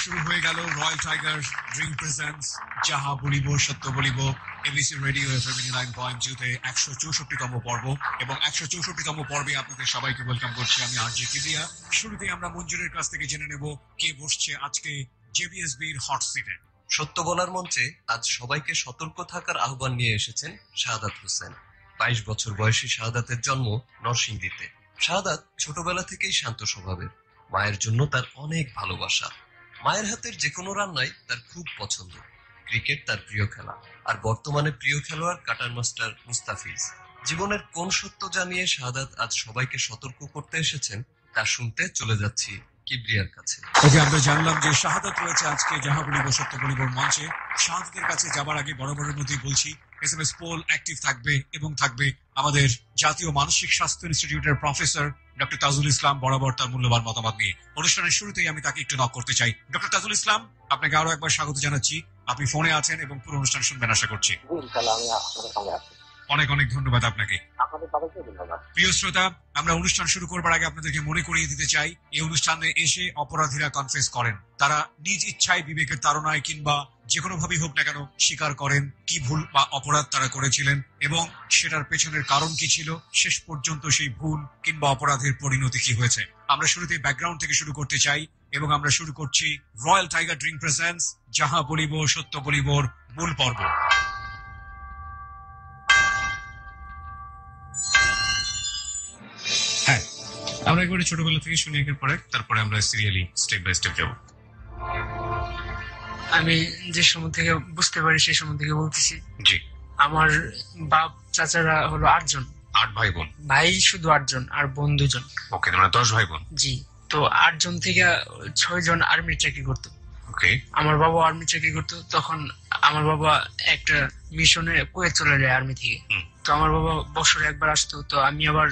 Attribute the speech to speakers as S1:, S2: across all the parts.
S1: শুরু হয়ে গেল রয়্যাল টাইগার ড্রিঙ্ক প্রেজেন্টস যাহা বলিব সত্য বলিব এবিসি রেডিও এফএম 89.2 164তম পর্ব এবং 164তম পর্বে আপনাদের সবাইকে ওয়েলকাম করছি আমি আরজে কিবরিয়া। শুরুতেই আমরা মঞ্জুরের কাছ থেকে জেনে নেব কে বসছে আজকে জেবিএসবির হট সিটে।
S2: সত্য বলার মঞ্চে আজ সবাইকে সতর্ক থাকার আহ্বান নিয়ে এসেছেন শাহাদাত হোসেন। 22 বছর বয়সী শাহাদাতের জন্ম নরসিংদীতে। শাহাদাত ছোটবেলা থেকেই শান্ত স্বভাবের। মায়ের জন্য তার অনেক ভালোবাসা। মায়ের হাতের যে কোনো রান্নাই তার খুব পছন্দ। ক্রিকেট তার প্রিয় খেলা, আর বর্তমানে প্রিয় খেলোয়াড় কাটার মাস্টার মুস্তাফিজ। জীবনের কোন সত্য জানিয়ে শাহাদাত আজ সবাইকে সতর্ক করতে এসেছেন তা শুনতে চলে যাচ্ছি কিবরিয়ার কাছে।
S1: ওকে, আমরা জানলাম যে শাহাদাত রয়েছে আজকে যাহা বলিব সত্য বলিবর মঞ্চে। শাহাদাতের কাছে যাবার আগে বরাবরের মধ্যেই বলছি এসএমএস পোল অ্যাক্টিভ থাকবে এবং থাকবে আমাদের জাতীয় মানসিক স্বাস্থ্য ইনস্টিটিউটের প্রফেসর ডক্টর তাজুল ইসলাম বরাবর তার মূল্যবান মতামত নিয়ে। অনুষ্ঠানের শুরুতেই আমি তাকে একটু নক করতে চাই। ডক্টর তাজুল ইসলাম, আপনাকে আরো একবার স্বাগত জানাচ্ছি। আপনি ফোনে আছেন এবং পুরো অনুষ্ঠান শুনবেন আশা করছি। অনেক অনেক ধন্যবাদ আপনাকে। প্রিয় শ্রোতা, আমরা অনুষ্ঠান শুরু করবার আগে আপনাদেরকে মনে করিয়ে দিতে চাই এই অনুষ্ঠানে এসে অপরাধীরা কনফেস করেন। তারা নিজ ইচ্ছায় বিবেকের তাড়নায় কিংবা যে কোনো ভাবেই হোক না কেন স্বীকার করেন কি ভুল বা অপরাধ তারা করেছিলেন এবং সেটার পেছনের কারণ কি ছিল, শেষ পর্যন্ত সেই ভুল কিংবা অপরাধের পরিণতি কি হয়েছে। আমরা শুরুতেই ব্যাকগ্রাউন্ড থেকে শুরু করতে চাই এবং আমরা শুরু করছি রয়্যাল টাইগার ড্রিঙ্ক প্রেজেন্টস যাহা বলিব সত্য বলিবর মূল পর্ব। হ্যাঁ, আমরা একবারে ছোটবেলা থেকে শুনে একের পরে তারপরে আমরা সিরিয়ালি স্টেপ বাই স্টেপ যাব।
S3: আমি যে সময় থেকে বুঝতে পারি সেই সময় থেকে বলতেছি।
S1: জি।
S3: আমার বাপ চাচারা হলো 8 জন।
S1: 8 ভাই বোন?
S3: ভাই শুধু 8 জন আর বোন 2 জন।
S1: ওকে, তোমরা 10 ভাই বোন?
S3: জি। তো 8 জন থেকে 6 জন আর্মির চাকরি করতো।
S1: ওকে।
S3: আমার বাবা আর্মি চাকরি করতো। তখন আমার বাবা একটা মিশনে কুয়েত চলে যায় আর্মি থেকে। তো আমার বাবা বছরে একবার আসতো। তো আমি আবার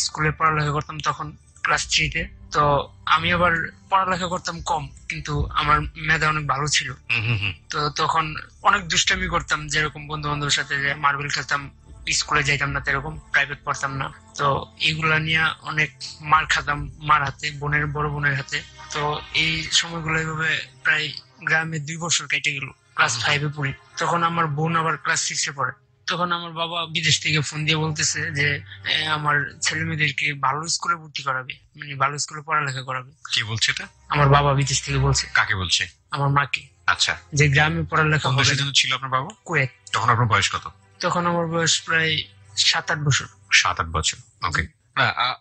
S3: স্কুলে পড়ালেখা করতাম তখন ক্লাস 3-তে। তো আমি আবার পড়ালেখা করতাম কম, কিন্তু আমার মেধা অনেক ভালো ছিল। তো তখন অনেক দুষ্টামি করতাম, যেরকম বন্ধু বান্ধবের সাথে মার্বেল খেলতাম, স্কুলে যাইতাম না, তেরকম প্রাইভেট পড়তাম না। তো এগুলা নিয়ে অনেক মার খাতাম মার হাতে, বড় বোনের হাতে। তো এই সময়গুলো এইভাবে প্রায় গ্রামে 2 বছর কেটে গেল। ক্লাস 5-এ পড়ি, তখন আমার বোন আবার ক্লাস 6-এ পড়ে। তখন আমার বাবা বিদেশ থেকে ফোন দিয়ে বলতেছে যে আমার ছেলে মেয়েদেরকে ভালো স্কুলে ভর্তি করাবে, মানে ভালো স্কুলে পড়ালেখা করাবে।
S1: কি বলছে এটা?
S3: আমার বাবা বিদেশ থেকে বলছে।
S1: কাকে বলছে?
S3: আমার মাকে।
S1: আচ্ছা।
S3: যে গ্রামে পড়ালেখা হবে।
S1: ছিল আপনার বাবা?
S3: কুয়েত।
S1: তখন আপনার বয়স কত?
S3: তখন আমার বয়স প্রায় 7-8 বছর।
S1: 7-8 বছর। ওকে।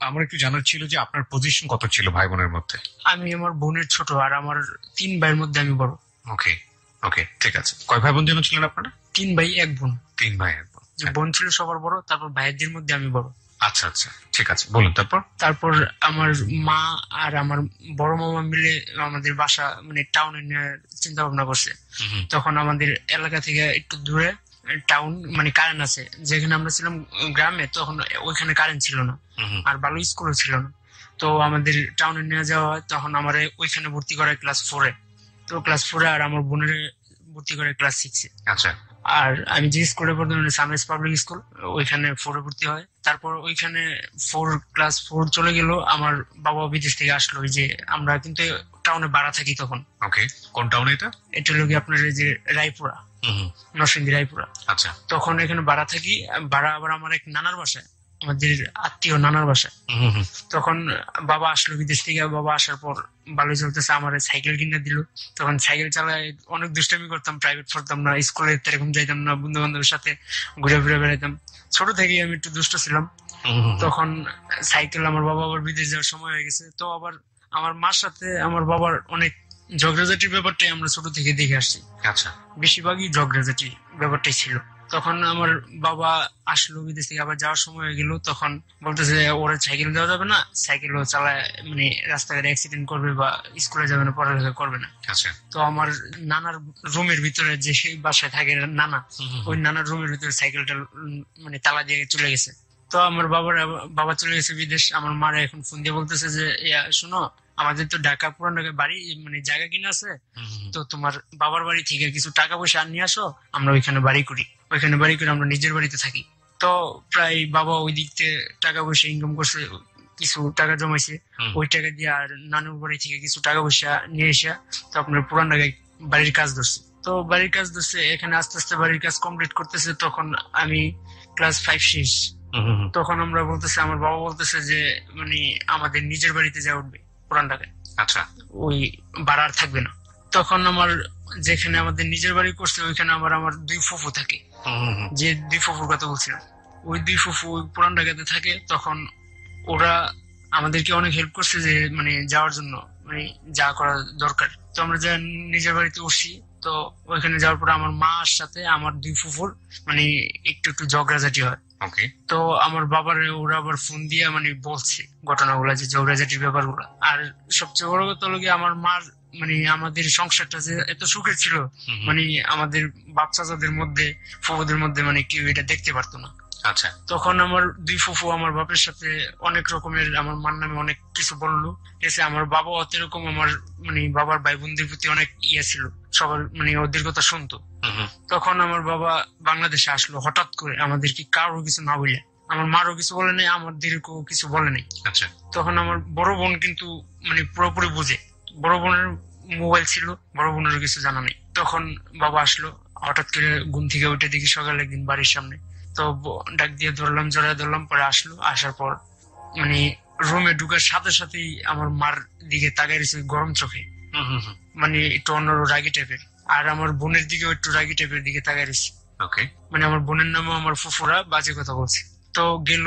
S1: আমার একটু জানার ছিল যে আপনার পজিশন কত ছিল ভাই বোনের মধ্যে?
S3: আমি আমার বোনের ছোট, আর আমার 3 ভাইয়ের মধ্যে আমি বড়।
S1: ওকে ওকে, ঠিক আছে। কয় ভাই বোন যেন ছিলেন আপনারা?
S3: 3 ভাই 1 বোন।
S1: 3 ভাই 1 বোন।
S3: বোন ছিল সবার বড়, তারপর ভাইদের মধ্যে আমি বড়।
S1: আচ্ছা আচ্ছা, ঠিক আছে, বলুন। তারপর
S3: আমার মা আর আমার বড় মামা মিলে আমাদের বাসা মানে টাউনে নেওয়ার চিন্তা ভাবনা করছে। তখন আমাদের এলাকা থেকে একটু দূরে টাউন মানে কারেন্ট আছে, যেখানে আমরা ছিলাম গ্রামে তখন ওইখানে কারেন্ট ছিল না, আর ভালো স্কুলও ছিল না। তো আমাদের টাউনে নিয়ে যাওয়া হয়, তখন আমার ওইখানে ভর্তি করায় ক্লাস 4-এ। তো ক্লাস 4-এ আর আমার বোনের ভর্তি করে ক্লাস 6-এ।
S1: আচ্ছা।
S3: আর আমি যে স্কুলে পড়তাম সানরাইজ পাবলিক স্কুল, ওইখানে 4-এ ভর্তি হয়। তারপর ওইখানে ক্লাস 4 চলে গেল, আমার বাবা বিদেশ থেকে আসলো। ওই যে আমরা কিন্তু টাউনে ভাড়া থাকি তখন।
S1: ওকে, কোন টাউনে এটা?
S3: এটা হলো কি আপনার এই যে রায়পুরা, নরসিংদী রায়পুরা।
S1: আচ্ছা।
S3: তখন এখানে ভাড়া থাকি, ভাড়া আবার আমার এক নানার বাসায়, আমাদের আত্মীয় নানার বাসায়। তখন বাবা আসলো বিদেশ থেকে। বাবা আসার পর ভালো চলতেছে, আমার সাইকেল কিনে দিল। তখন সাইকেল চালায় অনেক দুষ্টামি করতাম, প্রাইভেট পড়তাম না, স্কুলে এরকম যাইতাম না, বন্ধু বান্ধবের সাথে ঘুরে ফিরে বেড়াইতাম। ছোট থেকেই আমি একটু দুষ্ট ছিলাম। তখন সাইকেল আমার বাবা আবার বিদেশ যাওয়ার সময় হয়ে গেছে। তো আবার আমার মার সাথে আমার বাবার অনেক ঝগড়াঝাটির ব্যাপারটাই আমরা ছোট থেকে দেখে আসছি।
S1: আচ্ছা।
S3: বেশিরভাগই ঝগড়াঝাটি ব্যাপারটাই ছিল। তখন আমার বাবা আসলো বিদেশ থেকে, আবার যাওয়ার সময় হয়ে গেল। তখন বলতেছে ওরা সাইকেল দেওয়া যাবে না, সাইকেলও চালায় মানে রাস্তাঘাটে অ্যাক্সিডেন্ট করবে বা স্কুলে যাবে না, পড়ালেখা করবে না।
S1: আচ্ছা।
S3: তো আমার নানার রুমের ভিতরে, যে বাসায় থাকে নানা, ওই নানার রুমের ভিতরে সাইকেলটা মানে তালা দিয়ে চলে গেছে। তো আমার বাবা চলে গেছে বিদেশ। আমার মারা এখন ফোন দিয়ে বলতেছে যে শোনো, আমাদের তো ঢাকা পুরান ঢাকায় বাড়ি মানে জায়গা কিনা আছে, তো তোমার বাবার বাড়ি থেকে কিছু টাকা পয়সা নিয়ে আসো, আমরা ওইখানে বাড়ি করি, আমরা নিজের বাড়িতে থাকি। তো প্রায় বাবা ওই দিক থেকে টাকা পয়সা ইনকাম করছে, কিছু টাকা জমাইছে, ওই টাকা দিয়ে আর নানুর বাড়ি থেকে কিছু টাকা পয়সা নিয়ে এসে তো আপনার পুরান ঢাকায় বাড়ির কাজ ধরছে। তো বাড়ির কাজ ধরছে, এখানে আস্তে আস্তে বাড়ির কাজ কমপ্লিট করতেছে। তখন আমি ক্লাস 5 শেষ। তখন আমরা বলতেছে, আমার বাবা বলতেছে যে মানে আমাদের নিজের বাড়িতে যা উঠবে পুরান ঢাকায়,
S1: আচ্ছা,
S3: ওই ভাড়া আর থাকবে না। তখন আমার যেখানে আমাদের নিজের বাড়ি করছে ওইখানে আমার 2 ফুফু থাকে, যে 2 ফুফুর কথা বলছিলাম, ওই 2 ফুফু পুরান ঢাকাতে থাকে। তখন ওরা আমাদেরকে অনেক হেল্প করছে যে মানে যাওয়ার জন্য, মানে যা করা দরকার। তো আমরা যা নিজের বাড়িতে উঠছি, তো ওইখানে যাওয়ার পরে আমার মার সাথে আমার 2 ফুফুর মানে একটু একটু ঝগড়াঝাটি হয়। তো আমার বাবারে ওরা আবার ফোন দিয়ে মানে বলছে ঘটনাগুলা, যে ঝগড়াঝাটির ব্যাপারগুলো। আর সবচেয়ে বড় কথা হলো গিয়ে আমার মার মানে আমাদের সংসারটা যে এত সুখের ছিল, মানে আমাদের বাচ্চাদের মধ্যে ফুফুদের মধ্যে মানে কেউ এটা দেখতে পারতো না।
S1: আচ্ছা,
S3: তখন আমার 2 ফুফু আমার বাপের সাথে অনেক রকমের আমার মার নামে অনেক কিছু বললো। এসে আমার বাবা অতরকম আমার মানে বাবার ভাই বোনদের প্রতি অনেক ইয়ে ছিল, সবার মানে ওদের কথা শুনতো। তখন আমার বাবা বাংলাদেশে আসলো হঠাৎ করে, আমাদেরকে কারো কিছু না বলে, আমার মারও কিছু বলে নাই, আমাদেরকেও কিছু বলে নাই।
S1: আচ্ছা,
S3: তখন আমার বড় বোন কিন্তু মানে পুরোপুরি বুঝে, বড় বোনের মোবাইল ছিল, বড় বোনের কিছু জানা নেই। তখন বাবা আসলো হঠাৎ করে, ঘুম থেকে উঠে দেখি সকালে একদিন বাড়ির সামনে, তো ডাক দিয়ে ধরলাম, জড়ায় ধরলাম। পরে আসলো, আসার পর মানে রুমে ঢুকার সাথে সাথেই আমার মার দিকে তাকাই রয়েছে গরম চোখে, মানে একটু অন্য রাগি টাইপের। আর আমার বোনের দিকেও একটু রাগি টাইপের দিকে তাকাই রয়েছে। মানে আমার বোনের নামে আমার ফুফুরা বাজে কথা বলছে। তো গেল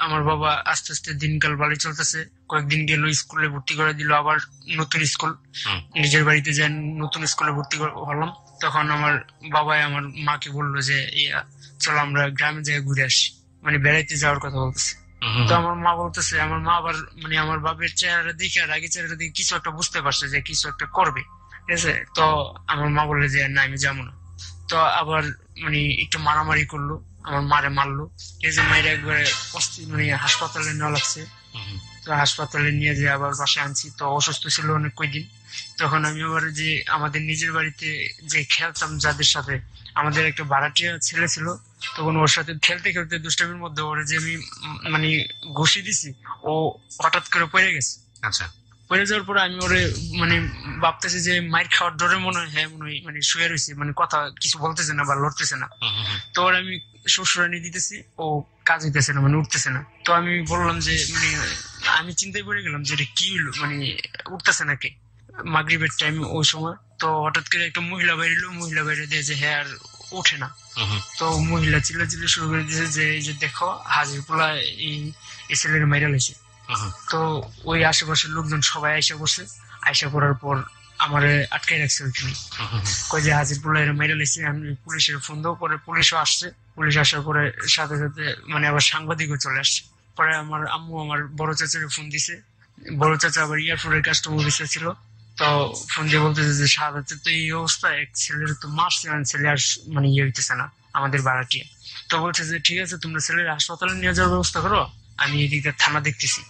S3: আমার বাবা, আস্তে আস্তে দিনকাল ভালো চলতেছে। কয়েকদিন গেল, স্কুলে ভর্তি করে দিল, আবার নতুন স্কুল, নিজের বাড়িতে যাই নতুন স্কুলে ভর্তি হলাম। তখন আমার বাবাই আমার মাকে বললো যে চলো আমরা গ্রামে জায়গায় ঘুরে আসি, মানে বেড়াইতে যাওয়ার কথা বলতেছে। তো আমার মা বলতেছে, আমার মা আবার মানে আমার বাপের চেহারা দেখে আর আগে চেহারা দেখে কিছু একটা বুঝতে পারছে যে কিছু একটা করবে, ঠিক আছে। তো আমার মা বললো যে না আমি যাবো না। তো আবার মানে একটু মারামারি করলো, আমার মারে মারলো। এই যে মায়ের একবারে মানে হাসপাতালে নেওয়া লাগছে। তো হাসপাতালে নিয়ে যে আবার বাসায় আনছি, তো অসুস্থ ছিল অনেক কয়েকদিন। তখন আমি আবার যে আমাদের নিজের বাড়িতে যে খেলতাম যাদের সাথে, আমাদের একটা ভাড়াটিয়া ছেলে ছিল, তখন ওর সাথে খেলতে খেলতে দুষ্টামির মধ্যে ওরে যে আমি মানে ঘুষি দিছি, ও হঠাৎ করে পড়ে গেছে।
S1: আচ্ছা,
S3: পড়ে যাওয়ার পরে আমি ওরে মানে ভাবতেছি যে মায়ের খাওয়ার ডরে মনে হয় মানে শুয়ে রয়েছে, মানে কথা কিছু বলতেছে না বা লড়তেছে না। তো ওর আমি শ্বশুরানি দিতেছি, ও কাজ হইতেছে না, মানে উঠতেছে না। তো আমি বললাম যে মানে আমি চিন্তায় পড়ে গেলাম যে এটা কি হইলো, মানে উঠতেছে না কে, মাগরিবের টাইম ওই সময়। তো হঠাৎ করে একটা মহিলা বাইরে মহিলা বাইরে দিয়ে যে হ্যাঁ আর ওঠে না। তো মহিলা চিল্লা শুরু করে দিয়েছে যে এই যে দেখো হাজিরপুলা এই ছেলের মেয়েরা লেছে। তো ওই আশেপাশের লোকজন সবাই আইসা করছে, আইসা করার পর আমার আটকাই রাখছে ওইখানে, কই যে হাজিরপুলা এরা মেয়েরা লেছে। আমি পুলিশের ফোন দেবো, পরে পুলিশও আসছে। পুলিশ আসার পরে সাথে সাথে মানে আবার সাংবাদিকও চলে আসছে। পরে আমার আম্মু আমার বড় চাচার ফোন দিছে, বড় চাচা আবার এয়ারপোর্টের কাস্টমার অফিসার ছিল। তো ফোন দিয়ে বলতেছে যে শাহাদাতের তো এই অবস্থা, এক ছেলের তো মারছে, ছেলে আর মানে ইয়ে হইতেছে না আমাদের ভাড়াটিয়া। তো বলছে যে ঠিক আছে তোমরা ছেলের হাসপাতালে নিয়ে যাওয়ার ব্যবস্থা করো, আমি এদিকে থানা দেখতেছি।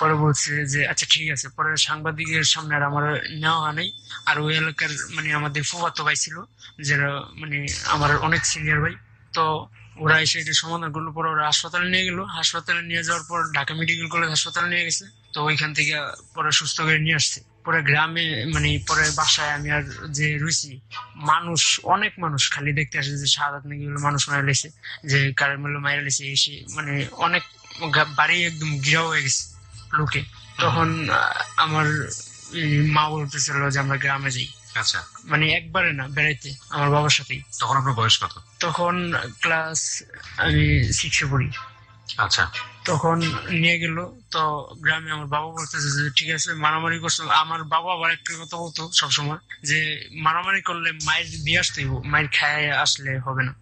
S3: পরে বলছে যে আচ্ছা ঠিক আছে। পরে সাংবাদিকের সামনে আর আমার নেওয়া হয় নাই। আর ওই এলাকার মানে আমাদের ফুফাতো ভাই ছিল, যারা মানে আমার অনেক সিনিয়র ভাই। তো ওরা এসে এটা সমাধান করলো। পরে ওরা হাসপাতালে নিয়ে গেলো, হাসপাতালে নিয়ে যাওয়ার পর ঢাকা মেডিকেল কলেজ হাসপাতালে নিয়ে গেছে। তো ওইখান থেকে পরে সুস্থ করে নিয়ে আসছে। পরে গ্রামে মানে পরে বাসায় আমি আর যে রুইছি, মানুষ অনেক মানুষ খালি দেখতে আসে যে শাহাদাত নাকি মানুষ মারা লেছে, যে কারের মূল্য মারা লেছে, এসে মানে অনেক বাড়ি একদম ঘিরাও হয়ে গেছে লোকে। তখন আমার মা বলতেছিল যে আমরা গ্রামে যাই।
S1: আচ্ছা,
S3: মানে একবারে না, বেড়াইতে আমার বাবার সাথেই।
S1: তখন আপনার বয়স কত?
S3: তখন ক্লাস আমি 6-এ পড়ি।
S1: আচ্ছা,
S3: তখন নিয়ে গেল। তো গ্রামে আমার বাবা বলতেছে যে ঠিক আছে মারামারি করছো। আমার বাবা আবার একটা কথা বলতো সবসময় যে মারামারি করলে মায়ের দিয়ে আসতে হইব, মায়ের খায় আসলে হবে না,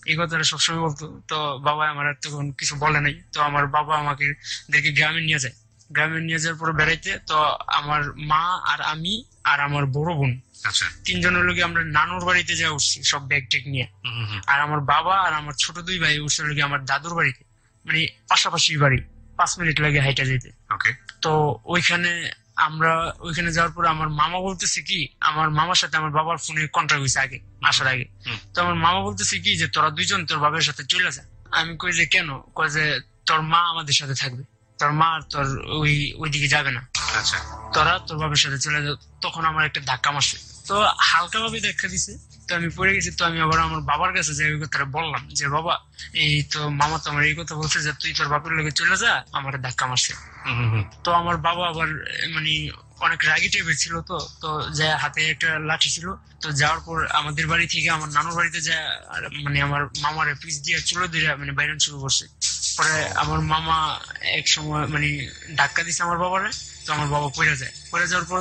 S3: এই কথাটা সবসময় বলতো। তো বাবা আমার আর তখন কিছু বলে নাই। তো আমার বাবা আমাকে দেখে গ্রামে নিয়ে যায়। গ্রামে নিয়ে যাওয়ার পর বেড়াইতে, তো আমার মা আর আমি আর আমার বড় বোন,
S1: আচ্ছা,
S3: 3 জনের লোকে আমরা নানুর বাড়িতে যা উঠছি সব ব্যাগ টেক নিয়ে। আর আমার বাবা আর আমার ছোট 2 ভাই উঠছে লোকে আমার দাদুর বাড়িতে, মানে পাশাপাশি বাড়ি, 5 মিনিট লাগে হাইটা যেতে। তো ওইখানে আমরা ওইখানে যাওয়ার পর আমার মামা বলতেছে কি, আমার মামার সাথে আমার বাবার ফোনে কন্ট্যাক্ট হয়েছে আগে আসার আগে। তো আমার মামা বলতেছে কি যে তোরা দুইজন তোর বাবার সাথে চলে যা। আমি কই যে কেন? কই যে তোর মা আমাদের সাথে থাকবে, তোর মা আর তোর ওইদিকে যাবে না,
S1: আচ্ছা
S3: তোরা তোর বাবার সাথে চলে যাও। তখন আমার একটা ধাক্কা মারছে, তো হালকা ভাবে দেখা দিছে, তো আমি পড়ে গেছি। তো আমি আবার আমার বাবার কাছে যে ওই কথাটা বললাম যে বাবা এই তো মামা তো আমার এই কথা বলছে যে তুই তোর বাপের লোকে চলে যা, আমার ধাক্কা মারছে। তো আমার বাবা আবার মানে অনেক রাগি টাইপের ছিল, তো তো যা হাতে একটা লাঠি ছিল। তো যাওয়ার পর আমাদের বাড়ি থেকে আমার নানুর বাড়িতে যা মানে আমার মামার পিস দিয়ে চুলো দিয়ে মানে বাইরে শুরু করছে। পরে আমার মামা এক সময় মানে ধাক্কা দিছে আমার বাবারে, তো আমার বাবা পড়ে যায়। পড়ে যাওয়ার পর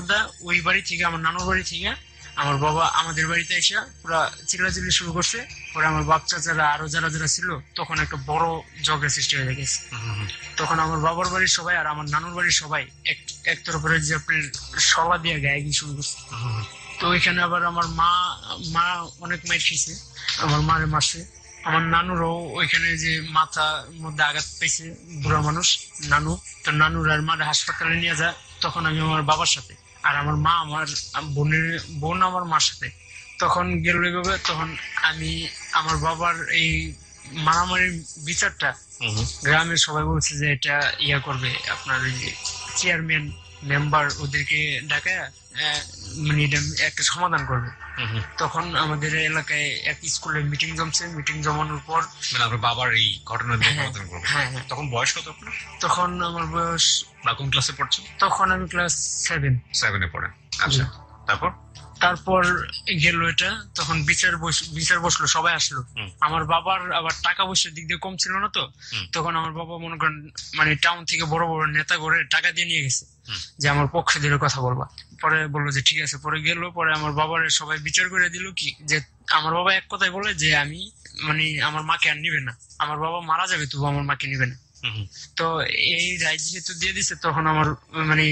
S3: ওই বাড়ি থেকে আমার নানুর বাড়ি থেকে আমার বাবা আমাদের বাড়িতে এসে পুরা চিল্লাচিল্লি শুরু করছে। পরে আমার বাপ চাচারা আরো যারা যারা ছিল তখন একটা বড় ঝগড়া সৃষ্টি হয়ে গেছে। তখন আমার বাবার বাড়ির সবাই আর আমার নানুর বাড়ির সবাই একতরফের যে আপনার সলা দিয়ে গায়ে গিয়ে শুরু করছে। তো ওইখানে আবার আমার মা অনেক মাইর খেয়েছে, আমার মারে মারছে। আমার নানুরও ওইখানে যে মাথার মধ্যে আঘাত পেয়েছে, বুড়া মানুষ নানু। তো নানুর আর মার হাসপাতালে নিয়ে যায়। তখন আমি আমার বাবার সাথে আর আমার মা আমার বোন আমার মার সাথে তখন গেল এইভাবে। তখন আমি আমার বাবার এই মারামারির বিচারটা গ্রামের সবাই বলছে যে এটা ইয়া করবে আপনার ওই যে চেয়ারম্যান মেম্বার ওদেরকে ডাকায় মানে এটা একটা সমাধান করবে। তখন আমাদের এলাকায় এক স্কুলে মিটিং জমছে। মিটিং জমানোর পর
S1: মানে আপনার বাবার এই ঘটনা সমাধান করবে।
S3: হ্যাঁ,
S1: তখন বয়স কত আপনার?
S3: তখন আমার বয়স,
S1: বা কোন ক্লাসে পড়ছেন?
S3: তখন আমি ক্লাস 7
S1: পড়েন। আচ্ছা,
S3: তারপর গেল এটা। তখন বিচার বসলো, সবাই আসলো। আমার বাবার আবার টাকা পয়সার দিক দিয়ে কম ছিল না, তো তখন আমার বাবা মনে করেন মানে টাউন থেকে বড় বড় নেতা করে টাকা দিয়ে নিয়ে গেছে যে আমার পক্ষে দিলে কথা বলবা। পরে বললো যে ঠিক আছে। পরে গেল, পরে আমার বাবার সবাই বিচার করে দিল কি যে আমার বাবা এক কথাই বলে যে আমি মানে আমার মাকে আর নিবে না, আমার বাবা মারা যাবে তবু আমার মাকে নিবে না। তো এই রায় যেহেতু দিয়ে দিচ্ছে, তখন আমার মানে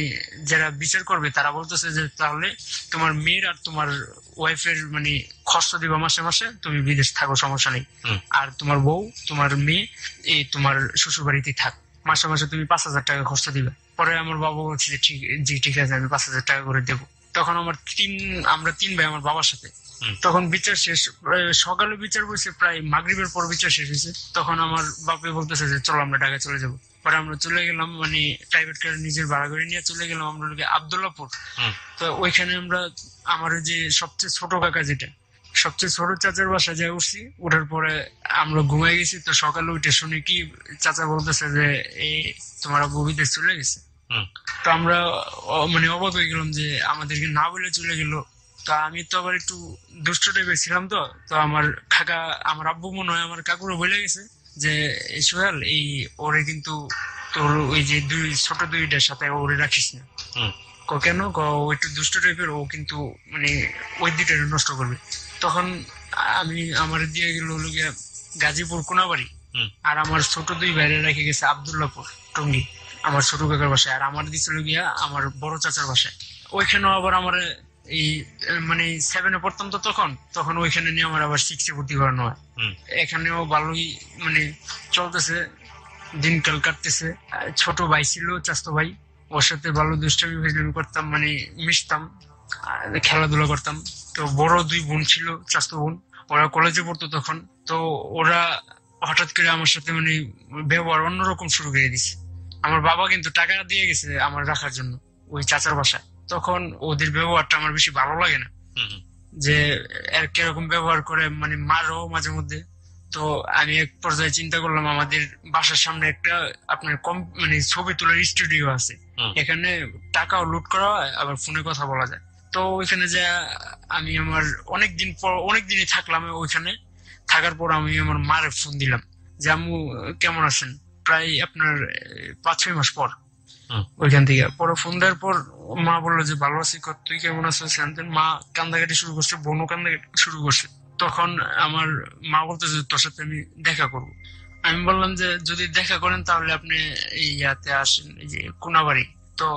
S3: যারা বিচার করবে তারা বলতেছে যে তাহলে তোমার মেয়ের আর তোমার ওয়াইফের মানে খরচ দিবা মাসে মাসে, তুমি বিদেশ থাকো সমস্যা নেই। আর তোমার বউ তোমার মেয়ে এই তোমার শ্বশুর বাড়িতে থাক, মাসে মাসে তুমি 5,000 টাকা খরচ দিবে। পরে আমার বাবা বলছে যে ঠিক আছে আমি 5,000 টাকা করে দেবো। তখন আমরা 3 ভাই আমার বাবার সাথে। তখন বিচার শেষ, সকালে বিচার বসে প্রায় মাগরিবের পর বিচার শেষ হয়েছে। তখন আমার বাপে বলতেছে যে চলো আমরা ঢাকা চলে যাবো। পরে আমরা চলে গেলাম মানে প্রাইভেট কার নিজের ভাড়া করে নিয়ে চলে গেলাম আমরা আব্দুল্লাহপুর। তো ওইখানে আমরা আমার যে সবচেয়ে ছোট কাকা যেটা সবচেয়ে ছোট চাচার বাসা যায় উঠছি। ওঠার পরে আমরা ঘুমাই গেছি। তো সকালে উঠে শুনি কি চাচা বলতেছে যে এই তোমার আব্বু বিদেশ চলে গেছে। তো আমরা মানে অবাক হয়ে গেলাম যে আমাদেরকে না বলে চলে গেল। তো আমি তো আবার একটু দুষ্ট টাইপের ছিলাম, তো তো আমার আমার আব্বু মনে হয় আমার কাকুরও বলে গেছে যে সোহেল এই ওরে কিন্তু তোর ওই যে ছোট দুইটার সাথে ওরে রাখিস না। কেন? ও একটু দুষ্ট টাইপের, ও কিন্তু মানে ওই দুইটা নষ্ট করবে। তখন আমার দিয়ে গেল গাজীপুর কোনাবাড়ি, আর আমার ছোট 2 ভাইরে রেখে গেছে আব্দুল্লাহপুর টঙ্গী আমার ছোট কাকার বাসায়, আর আমার দিছিল গিয়া আমার বড় চাচার বাসায়। ওইখানেও আবার আমার এই মানে 7-এ পড়তাম, তো তখন ওইখানে নিয়ে আমার আবার 6-এ ভর্তি করানো হয়। এখানেও ভালোই মানে চলতেছে, দিনকাল কাটতেছে। ছোট ভাই ছিল, চাচাতো ভাই, ওর সাথে ভালো দুষ্টামি করতাম, মানে মিশতাম, খেলাধুলা করতাম। তো বড় 2 বোন ছিল, চাচাতো বোন, ওরা কলেজে পড়তো তখন। তো ওরা হঠাৎ করে আমার সাথে মানে ব্যবহার অন্যরকম শুরু করে দিছে। আমার বাবা কিন্তু টাকা দিয়ে গেছে আমার রাখার জন্য ওই চাচার বাসায়। তখন ওদের ব্যবহারটা আমার বেশি ভালো লাগে না, যে এর কিরকম ব্যবহার করে, মানে মারও মাঝে মধ্যে। তো আমি এক পর্যায়ে চিন্তা করলাম আমাদের বাসার সামনে একটা আপনার মানে ছবি তোলার স্টুডিও আছে, এখানে টাকাও লুট করা হয় আবার ফোনে কথা বলা যায়। তো ওইখানে যে আমি আমার অনেকদিনই থাকলাম ওইখানে। থাকার পর আমি আমার মারে ফোন দিলাম যে আম্মু কেমন আছেন, প্রায় আপনার 5-6 মাস পর ওইখান থেকে। পরে ফোন দেওয়ার পর মা বললো যে ভালো আছি, তুই কেমন আছিস? মা কান্দাকাটি শুরু করছে, বোনও কান্দাকাটি শুরু করছে। তখন আমার মা বলতেছে তোর সাথে আমি দেখা করব। আমি বললাম যে যদি দেখা করেন তাহলে আপনি এই ইয়াতে আসেন, এই যে কোনাবাড়ি। তো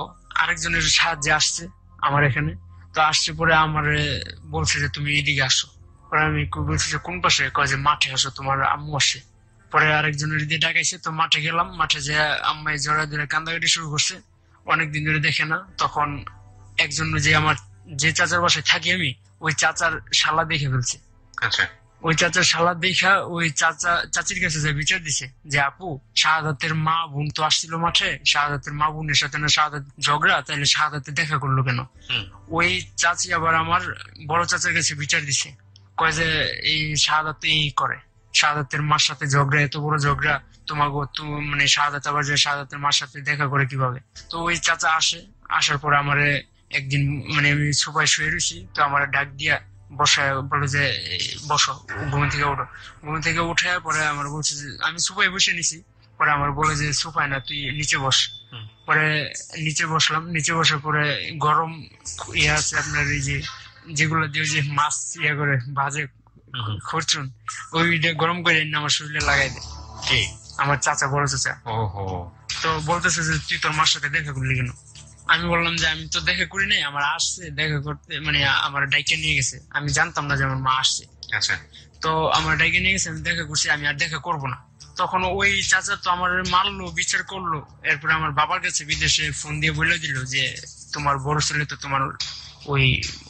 S3: আরেকজনের সাহায্যে আসছে আমার এখানে। তো আসছে পরে আমার বলছে যে তুমি এইদিকে আসো। পরে আমি বলছি যে কোন পাশে? কয় যে মাঠে আসো, তোমার আম্মু আসে। পরে আরেকজনের দিয়ে ডাকাইছে, তো মাঠে গেলাম। মাঠে যে আম্মাই জড়া ধরে কান্দাকাটি শুরু করছে। অনেকদিন ধরে দেখে না। তখন একজন যে আমার যে চাচার বাসায় থাকি আমি, ওই চাচার শালা দেখে ফেলছে।
S1: আচ্ছা।
S3: ওই চাচার শালা দেখা ওই চাচির কাছে যে বিচার দিছে যে আপু শাহাদাতের মা বোন তো আসছিল মাঠে, শাহাদাতের মা বোনের সাথে না শাহাদাত ঝগড়া, তাহলে শাহাদাতে দেখা করলো কেন? ওই চাচি আবার আমার বড় চাচার কাছে বিচার দিছে, কয় যে এই শাহাদাত এই করে, শাহাদাতের মার সাথে ঝগড়া, এত বড় ঝগড়া তোমাকে মানে শাহাদাত আবার যে শাহাদাতের মার সাথে দেখা করে কিভাবে? তো ওই চাচা আসার পরে আমার একদিন মানে আমি সোফায় শুয়ে রয়েছি, তো আমার ডাক দিয়া বসায় বলে যে বসো, ঘুম থেকে ওঠো। ঘুম থেকে উঠে পরে আমার বলছে যে আমি সোফায় বসে নিছি, পরে আমার বলে যে সোফায় না তুই নিচে বস। পরে নিচে বসলাম, নিচে বসার পরে গরম ইয়ে আছে আপনার এই যে যেগুলো দিয়ে যে মাছ ইয়ে করে ভাজে খরচুন, ওইটা গরম করে আমার শরীরে লাগাই দেয় আমার চাচা, বড় চাচা। তো বলতেছে যে তুই তোর মার সাথে দেখা করলি কেন? আমি বললাম যে আমি তো দেখা করি নাই, আমার আসছে দেখা করতে, মানে আমার ডাইকে নিয়ে গেছে, আমি জানতাম না যে আমার মা আসছে।
S1: আচ্ছা।
S3: তো আমার ডাইকে নিয়ে গেছে, আমি দেখা করছি, আমি আর দেখা করবো না। তখন ওই চাচা তো আমার মারলো, বিচার করলো। এরপরে আমার বাবার কাছে বিদেশে ফোন দিয়ে বলে দিল যে তোমার বড় ছেলে তো তোমার ওই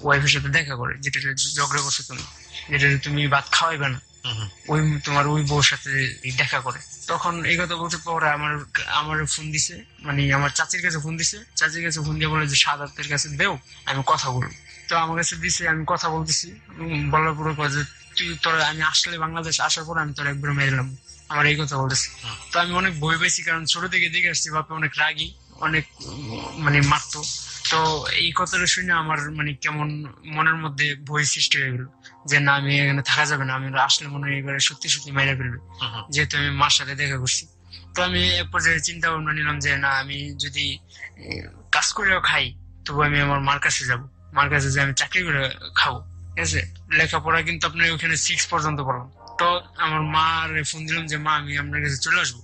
S3: ওয়াইফের সাথে দেখা করে, যেটা ঝগড়া করছো তুমি, যেটা তুমি ভাত খাওয়াইবে না, ওই তোমার ওই বউর সাথে দেখা করে। তখন এই কথা বলতে পরে আমার ফোন দিছে, মানে আমার চাচির কাছে ফোন দিছে, চাচির কাছে ফোন দিয়ে বলে যে শাহাদাতের কাছে দেও, আমি কথা বলবো। তো আমার কাছে দিছে, আমি কথা বলতেছি, বলার পরে যে তুই তোরা আমি আসলে বাংলাদেশ আসার পর আমি তোর একবার মেরলাম, আমার এই কথা বলতেছে। তো আমি অনেক ভয় পেয়েছি, কারণ ছোট থেকে দেখে আসছি বাপে অনেক রাগী, অনেক মানে মারতো। তো এই কথাটা শুনে আমার মানে কেমন মনের মধ্যে ভয় সৃষ্টি হয়ে গেল যে না, আমি এখানে থাকা যাবে না, আমি আসলে মনে হয় এবারে সত্যি সত্যি মেরে ফেলবে, যেহেতু আমি মার সাথে দেখা করছি। তো আমি এক পর্যায়ে চিন্তা ভাবনা নিলাম যে না, আমি যদি কাজ করেও খাই তবু আমি আমার মার কাছে যাব, মার কাছে যে আমি চাকরি করে খাবো, ঠিক আছে। লেখাপড়া কিন্তু আপনার ওখানে 6 পর্যন্ত পড়লাম। তো আমার মার ফোন দিলাম যে মা আমি আপনার কাছে চলে আসবো।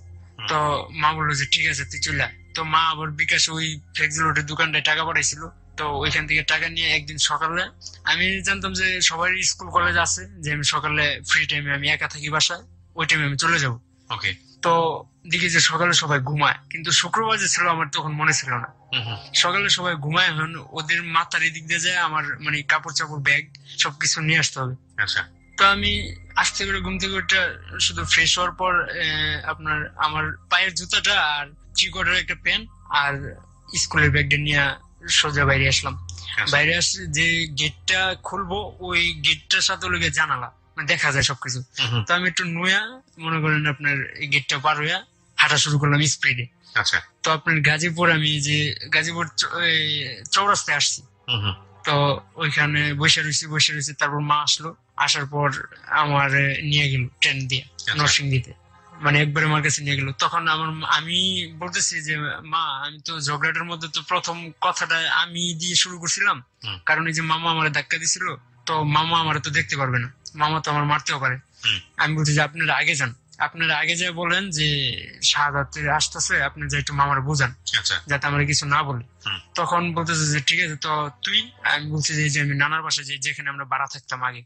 S3: তো মা বললো যে ঠিক আছে তুই চলে আয়। তো মা আবার বিকাশে ওই ফ্লেক্সিলোডের দোকানটায় টাকা পাঠাইছিল, তো ওইখান থেকে টাকা নিয়ে একদিন সকালে, আমি জানতাম যে সবাই স্কুল কলেজ আছে, যে আমি সকালে ফ্রি টাইমে আমি একা থাকি বাসায়, ওই টাইমে আমি চলে যাবো।
S1: ওকে।
S3: তো দেখি যে সকালে সবাই ঘুমায়, কিন্তু শুক্রবার যে ছিল আমার তখন মনে ছিল না। সকালে সবাই ঘুমায়, এখন ওদের মাথার এদিক দিয়ে যায় আমার মানে কাপড় চাপড় ব্যাগ সবকিছু নিয়ে আসতে হবে।
S1: আচ্ছা।
S3: তো আমি আস্তে করে ঘুম থেকে ওটা শুধু ফ্রেশ হওয়ার পর আপনার আমার পায়ের জুতাটা আর চিকোটার একটা প্যান্ট আর স্কুলের ব্যাগটা নিয়ে সোজা বাইরে আসলাম। বাইরে আসছে যে গেটটা খুলবো, ওই গেটটার সাথে লেগে জানালা, মানে দেখা যায় সবকিছু। তো আমি একটু নুয়া মনে করেন আপনার এই গেটটা পার হইয়া হাঁটা শুরু করলাম স্পিডে।
S1: আচ্ছা।
S3: তো আপনার গাজীপুর, আমি যে গাজীপুর চৌরাস্তায় আসছি, তো ওইখানে বসে রয়েছি। তারপর মা আসলো, আসার পর আমার নিয়ে গেল ট্রেন দিয়ে নরসিংদীতে, মানে একবারে আমার কাছে নিয়ে গেল। তখন আমি বলতেছি যে মা, আমি তো ঝগড়াটার মধ্যে তো প্রথম কথাটা আমি দিয়ে শুরু করছিলাম, কারণ এই যে মামা আমার ধাক্কা দিছিল, তো মামা আমার তো দেখতে পারবে না, মামা তো আমার মারতেও পারে। আমি বলছি যে আপনারা আগে যায় বলেন যে শাহাদাতের আসতেছে, আপনি যে একটু মামার বুঝান যাতে আমরা কিছু না বলি। তখন বলতেছে যে ঠিক আছে। তো তুই, আমি বলছি যে আমি নানার বাসায় যাই, যেখানে আমরা ভাড়া থাকতাম আগে,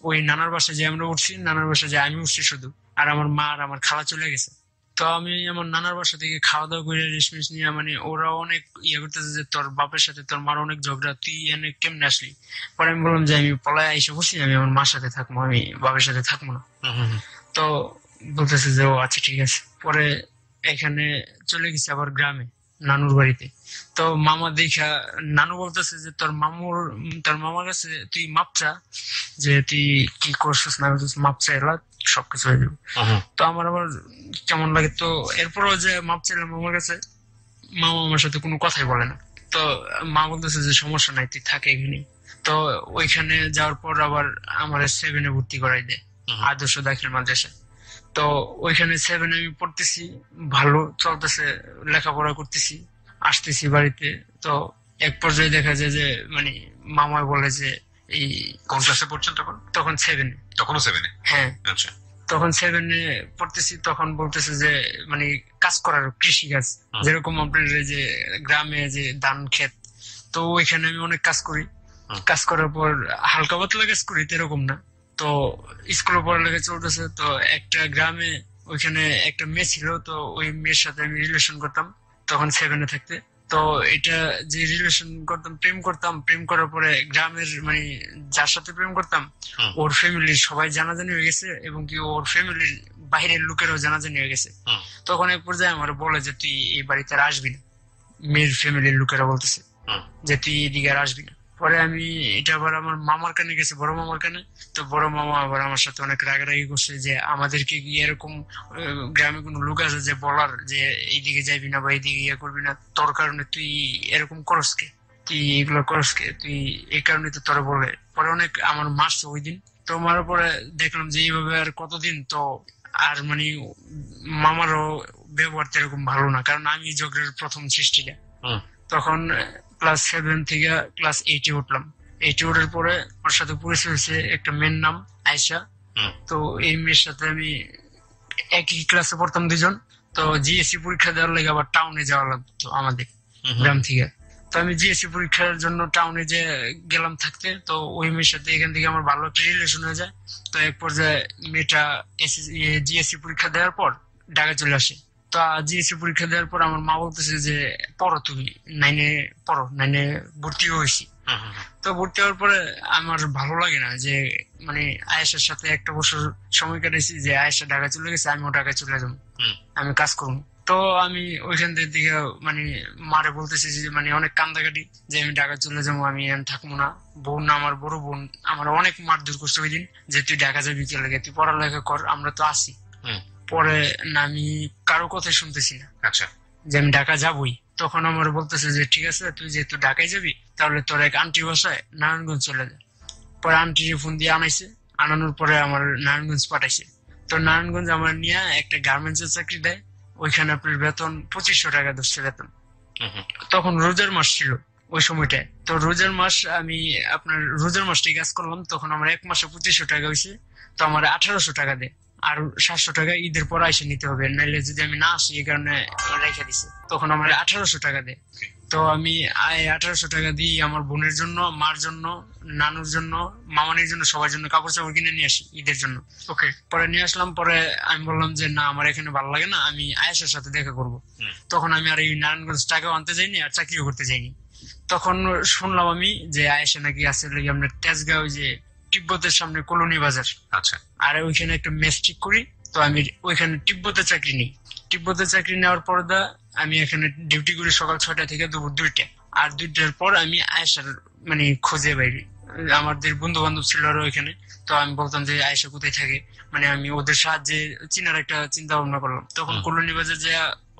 S3: ওই নানার বাসায় যে আমরা উঠছি, নানার বাসায় যে আমি উঠছি শুধু, আর আমার মা আর আমার খালা চলে গেছে। তো আমি আমার নানার বাসা থেকে খাওয়া দাওয়া করে রেশমিশ নিয়ে, মানে ওরা অনেক ইয়ে করতেছে যে তোর বাপের সাথে তোর মার অনেক ঝগড়া, তুই এনে কেমনে আসলি? পরে আমি বললাম যে আমি পলায় এসে বসি, আমি আমার মার সাথে থাকবো, আমি বাপের সাথে থাকবো না। তো বলতেছে যে ও আচ্ছা ঠিক আছে। পরে এখানে চলে গেছে আবার গ্রামে নানুর বাড়িতে। তো মামা দেখা নানু বলতেছে যে তোর মামার কাছে তুই মাপচা, যে তুই কি করছিস না মাপচা, এলা সবকিছু হয়ে যাবে। তো আমার আবার কেমন লাগে। তো এরপরও যে মাপ চাইলাম মামার কাছে, মামা আমার সাথে কোনো কথাই বলে না। তো মা বলতেছে যে সমস্যা নাই, তুই থাকে এখানে। তো ওইখানে যাওয়ার পর আবার আমার 7-এ ভর্তি করাই দেয়, আদর্শ দাখিল মাদ্রাসা। তো ওইখানে 7 আমি পড়তেছি, ভালো চলতেছে, লেখাপড়া করতেছি, আসতেছি বাড়িতে। তো এক পর্যায়ে দেখা যায় যে মানে মামা বলে যে এই
S1: কোন ক্লাসে পড়ছেন তখন?
S3: তখন 7-এ।
S1: তখনও 7-এ?
S3: হ্যাঁ।
S1: আচ্ছা।
S3: তখন 7-এ পড়তেছি, তখন বলতেছে যে মানে কাজ করার, কৃষি কাজ, যেরকম আপনার যে গ্রামে যে ধান ক্ষেত, তো ওইখানে আমি অনেক কাজ করি। কাজ করার পর হালকা পাতলা কাজ করি, এরকম না। তো স্কুলে পড়ালেখা চলতেছে, তো একটা গ্রামে ওইখানে একটা মেয়ে ছিল, তো ওই মেয়ের সাথে আমি রিলেশন করতাম তখন 7-এ থাকতে। তো এটা যে রিলেশন করতাম, প্রেম করার পরে গ্রামের মানে যার সাথে প্রেম করতাম ওর ফ্যামিলির সবাই জানাজানি হয়ে গেছে, এবং কি ওর ফ্যামিলির বাইরের লোকেরাও জানাজানি হয়ে গেছে। তখন এক পর্যায়ে আমার বলে যে তুই এই বাড়িতে আর আসবি না, মেয়ের ফ্যামিলির লোকেরা বলতেছে যে তুই এদিকে আর আসবি না। পরে আমি এটা আবার আমার মামার কানে গেছে, বড় মামার কানে। তো বড় মামা আবার আমার সাথে অনেক রাগারাগি করছে যে আমাদেরকে কি এরকম গ্রামে কোনো লোক আছে যে বলার যে এইদিকে যাইবি না বা এইদিকে ইয়ে করবি না, তোর কারণে তুই এরকম করস কে, তুই এগুলো করস কে, তুই এই কারণে তো তোরা বলে। পরে অনেক আমার মারছে ওই দিন। তো মারার পরে দেখলাম যে এইভাবে আর কতদিন, তো আর মানে মামারও ব্যবহার তো এরকম ভালো না, কারণ আমি ঝগড়ার প্রথম সৃষ্টিটা। তখন ক্লাস 7 থেকে ক্লাস 8-এ উঠলাম। 8-এ ওঠার পরে ওর সাথে পরিচয় হয়েছে একটা মেয়ের নাম আয়শা। তো এই মেয়ের সাথে আমি একই ক্লাসে পড়তাম দুজন। তো জিএসসি পরীক্ষা দেওয়ার লাগে আবার টাউনে যাওয়া লাগতো আমাদের গ্রাম থেকে। তো আমি জিএসসি পরীক্ষার জন্য টাউনে যে গেলাম থাকতে, তো ওই মেয়ের সাথে এখান থেকে আমার ভালো একটা রিলেশন হয়ে যায়। তো এক পর্যায়ে মেয়েটা জিএসসি পরীক্ষা দেওয়ার পর ঢাকা চলে আসে। তো জিএসসি পরীক্ষা দেওয়ার পর আমার মা বলতেছে যে পড়ো, তুমি 9-এ পড়ো, 9-এ ভর্তি হয়েছি। তো ভর্তি হওয়ার পরে আমার ভালো লাগে না যে মানে আয়েশার সাথে একটা বছর সময় কাটাইছি, যে আয়েশা ঢাকা চলে গেছে, আমিও ঢাকায় চলে যাবো, আমি কাজ করবো। তো আমি ওইখান থেকে মানে মারে বলতেছি যে মানে অনেক কান্দাকাটি যে আমি ঢাকা চলে যাবো, আমি থাকবো না। বোন, আমার বড় বোন আমার অনেক মারধর করছে ওই দিন যে তুই ঢাকা যাবি কে লাগে, তুই পড়ালেখা কর, আমরা তো আসি। পরে না আমি কারো কথা শুনতেছি না,
S1: আচ্ছা,
S3: যে আমি ঢাকা যাবই। তখন আমার বলতেছে যে ঠিক আছে, তুই যেহেতু ঢাকায় যাবি তাহলে তোর এক আন্টি বাসায় নারায়ণগঞ্জ চলে যা। পরে আন্টির ফোন দিয়ে আনাইছে, আনানোর পরে আমার নারায়ণগঞ্জ পাঠাইছে। তো নারায়ণগঞ্জ আমার নিয়ে একটা গার্মেন্টস এর চাকরি দেয়, ওইখানে আপনার বেতন 2500 টাকা ধরছে বেতন। তখন রোজার মাস ছিল ওই সময়টায়। তো রোজার মাস আমি আপনার রোজার মাসটাই কাজ করলাম, তখন আমার এক মাসে 2500 টাকা হয়েছে। তো আমার 1800 টাকা দেয়, আর 700 টাকা ঈদের পর এসে নিতে হবে, নাইলে যদি আমি না আসি এই কারণে রেখে দিছে। তখন আমার 1800 টাকা দেয়। তো আমি 1800 টাকা দিয়ে আমার বোনের জন্য, মার জন্য, নানুর জন্য, মামানির জন্য, সবার জন্য কাপড় চাপড় কিনে নিয়ে আসি ঈদের জন্য। ওকে, পরে নিয়ে আসলাম। পরে আমি বললাম যে না, আমার এখানে ভালো লাগে না, আমি আয়েশার সাথে দেখা করব। তখন আমি আর এই নারায়ণগঞ্জ টাকাও আনতে যাইনি আর চাকরিও করতে যাইনি। তখন শুনলাম আমি যে আয়েশা নাকি আছে আপনার তেজগাঁও, যে তিব্বতের সামনে কলোনি বাজার।
S1: আচ্ছা,
S3: আর ওইখানে একটা মেস ঠিক করি। তো আমি ওইখানে তিব্বতে চাকরি নিই। তিব্বতে চাকরি নেওয়ার পর আমি এখানে ডিউটি করি সকাল 6টা থেকে দুপুর 2টা। আর 2টার পর আমি আয়েশার মানে খোঁজে বাইরে, আমাদের বন্ধু বান্ধব ছিল আরো ওইখানে। তো আমি বলতাম যে আয়েশা কোথায় থাকে, মানে আমি ওদের সাহায্যে চিনার একটা চিন্তা ভাবনা করলাম। তখন কলোনি বাজার যে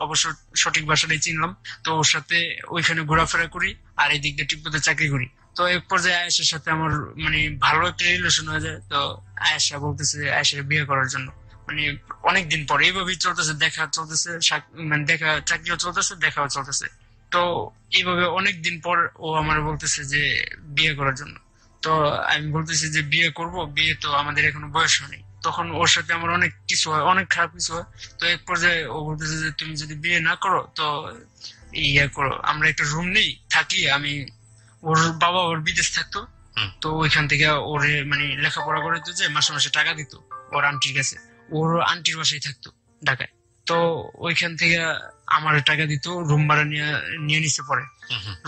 S3: অবশ্য সঠিক ভাষাটাই চিনলাম। তো ওর সাথে ওইখানে ঘোরাফেরা করি আর এই দিক দিয়ে তিব্বতে চাকরি করি। তো এক পর্যায়ে আয়েশার সাথে আমার মানে ভালো একটা রিলেশন হয়ে যায়। তো আয়েশা বলতেছে আয়েশাকে বিয়ে করার জন্য, মানে অনেকদিন পর এইভাবেই চলতেছে, দেখা চলতেছে, মানে দেখা চাকরিও চলতেছে, দেখাও চলতেছে। তো এইভাবে অনেকদিন পর ও আমার বলতেছে যে বিয়ে করার জন্য। তো আমি বলতেছি যে বিয়ে করব, বিয়ে তো আমাদের এখনো বয়স হয়নি। তখন ওর সাথে আমার অনেক কিছু হয়, অনেক খারাপ কিছু হয়। তো এক পর্যায়ে ও বলতেছে যে তুমি যদি বিয়ে না করো তো ইয়ে করো, আমরা একটা রুম নেই থাকি। আমি ওর বাবা ওর বিদেশ থাকতো, তো ওইখান থেকে ওরে মানে লেখাপড়া করে দিত, যে মাসে মাসে টাকা দিত ওর আন্টির কাছে। ওর আন্টির বাসায় থাকতো ঢাকায়। তো ওইখান থেকে আমার টাকা দিত, রুম ভাড়া নিয়ে নিছে। পরে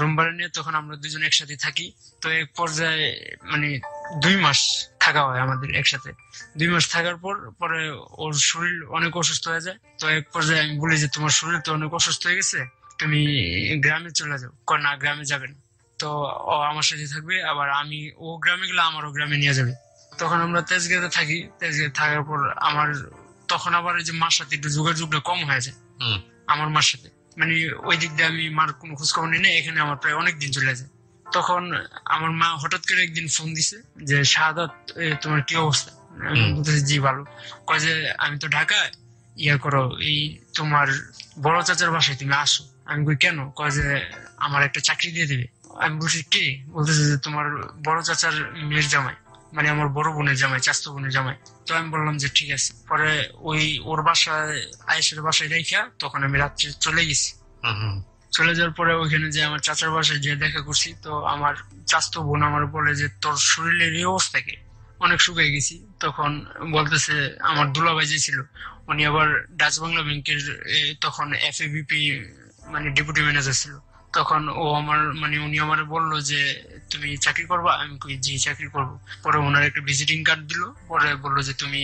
S3: রুম ভাড়া নিয়ে তখন আমরা দুজন একসাথে থাকি। তো এক পর্যায়ে মানে 2 মাস থাকা হয় আমাদের একসাথে। 2 মাস থাকার পর পরে ওর শরীর অনেক অসুস্থ হয়ে যায়। তো এক পর্যায়ে আমি বলি যে তোমার শরীর তো অনেক অসুস্থ হয়ে গেছে, তুমি গ্রামে চলে যাও। না, গ্রামে যাবে না, তো ও আমার সাথে থাকবে, আবার আমি ও গ্রামে গেলে আমারও গ্রামে নিয়ে যাবে। তখন আমরা তেজগাঁওতে থাকি। তেজগাঁও থাকার পর আমার তখন আবার ওই যে মার সাথে একটু যোগাযোগটা কম হয়ে যায় আমার মার সাথে, মানে ওই দিক দিয়ে আমি মার কোনো খোঁজ খবর নিই না। এখানে আমার প্রায় অনেক দিন চলে যায়। তখন আমার মা হঠাৎ করে একদিন ফোন দিছে যে শাহাদাত, তোমার কি অবস্থা? আমি বলতেছি জি ভালো। কয় যে আমি তো ঢাকায়, ইয়া করো, এই তোমার বড় চাচার বাসায় তুমি আসো। আমি কই কেন? কয় যে আমার একটা চাকরি দিয়ে দিবে। আমি বলছি কে? বলতেছে যে তোমার বড় চাচার মেয়ের জামাই, মানে আমার বড় বোনের জামাই, চাচাতো বোনের জামাই। তো আমি বললাম যে ঠিক আছে। পরে ওই ওর বাসায় আয়েশার বাসায় রাইখা তখন আমি রাত্রে চলে গেছি। চলে যাওয়ার পরে ওইখানে যে আমার চাচার বাসায় যে দেখা করছি, তো আমার চাচাতো বোন আমার বলে যে তোর শরীরের এই অবস্থা কি? অনেক শুকিয়ে গেছি। তখন বলতেছে আমার দুলাভাই যে ছিল উনি আবার ডাচ বাংলা ব্যাংকের তখন FABP মানে ডেপুটি ম্যানেজার ছিল। তখন উনি আমার বললো যে তুমি চাকরি করবা, আমি কই জি চাকরি করবো। পরে ওনার একটা ভিজিটিং কার্ড দিল, পরে বললো যে তুমি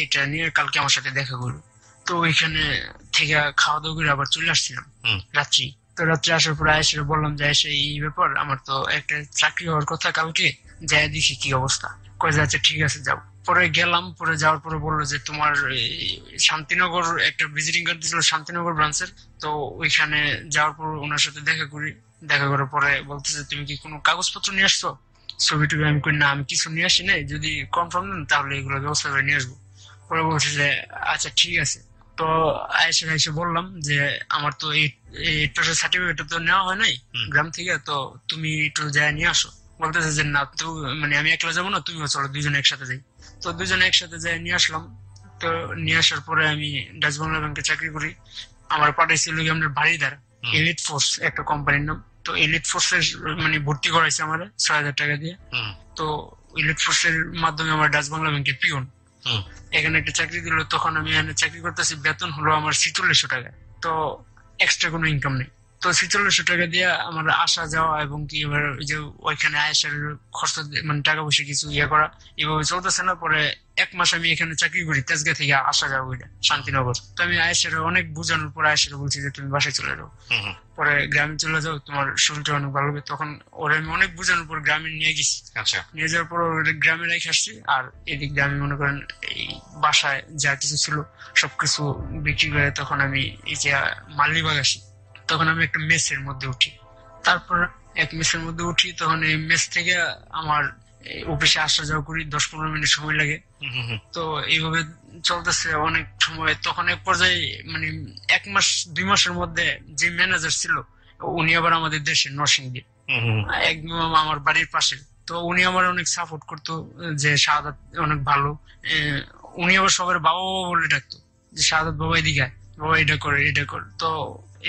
S3: এটা নিয়ে কালকে আমার সাথে দেখা করো। তো ওইখানে থেকে খাওয়া দাওয়া করে আবার চলে আসছিলাম রাত্রি। তো রাত্রে আসার পরে এসে বললাম যে এসে এই ব্যাপার, আমার তো একটা চাকরি হওয়ার কথা, কালকে যাই দেখি কি অবস্থা। কয়ে যাচ্ছে ঠিক আছে যাও। পরে গেলাম, পরে যাওয়ার পরে বললো যে তোমার শান্তিনগর একটা ভিজিটিং কার্ড দিয়েছিল শান্তিনগর ব্রাঞ্চের। তো ওইখানে যাওয়ার পর ওনার সাথে দেখা করি। দেখা করার পরে বলতেছে তুমি কি কোনো কাগজপত্র নিয়ে আসছো, ছবি টবি? আমি কই না, আমি কিছু নিয়ে আসি নাই, যদি কনফার্ম দেন তাহলে এগুলো ব্যবস্থা করে নিয়ে আসবো। পরে বলছে যে আচ্ছা ঠিক আছে। তো এসে বললাম যে আমার তো এই সার্টিফিকেট তো নেওয়া হয় নাই গ্রাম থেকে, তো তুমি একটু যাই নিয়ে আসো। বলতেছে যে না, তো আমি একলা যাবো না, তুমিও চলো, দুজনে একসাথে যাই। তো দুজনে একসাথে যাই নিয়ে আসলাম। তো নিয়ে আসার পরে আমি ডাচ বাংলা ব্যাংকে চাকরি করি। আমার পাঠাইছিল আমাদের বাড়িদার এলিট ফোর্স একটা কোম্পানির নাম। তো এলিট ফোর্স এর ভর্তি করাইছে আমার 6,000 টাকা দিয়ে। তো এলিট ফোর্স এর মাধ্যমে আমার ডাচ বাংলা ব্যাংকের পিওন এখানে একটা চাকরি দিল। তখন আমি এখানে চাকরি করতেছি, বেতন হলো আমার 4600 টাকা। তো এক্সট্রা কোনো ইনকাম নেই। তো 4600 টাকা দিয়ে আমার আসা যাওয়া এবং কি এবার যে ওইখানে আয়েসার খরচ টাকা পয়সা কিছু করা এভাবে চলতেছে না। পরে 1 মাস আমি এখানে চাকরি করি, তেজগাঁ থেকে আসা যাওয়া ওইটা শান্তিনগর। তো আমি আয়েসার অনেক বোঝানোর পরে আয়েসার বলছি যে তুমি বাসায় চলে যাও, পরে গ্রামে চলে যাও, তোমার শরীরটা অনেক ভালো হবে। তখন ওরা আমি অনেক বোঝানোর পর গ্রামে নিয়ে গেছি। নিয়ে যাওয়ার পর গ্রামে রেখে আসছি। আর এদিক দিয়ে আমি মনে করেন এই বাসায় যা কিছু ছিল সবকিছু বিক্রি করে তখন আমি এই যে মালিবাগ আসি। তখন আমি একটা মেসের মধ্যে উঠি। তারপর এক মেসের মধ্যে উঠি, তখন এই মেস থেকে আমার অফিসে আসা যাওয়া করি, 10-15 মিনিট সময় লাগে। তো এইভাবে চলতেছে অনেক সময়। তখন এক পর্যায়ে 1 মাস 2 মাসের মধ্যে যে ম্যানেজার ছিল উনি আবার আমাদের দেশের নরসিংদী, একদম আমার বাড়ির পাশে। তো উনি আমার অনেক সাপোর্ট করতো যে শাহাদাত অনেক ভালো। উনি আবার সবার বাবা বাবা বলে ডাকতো যে শাহাদাত বাবা এদিকে বাবা, এটা করে এটা কর। তো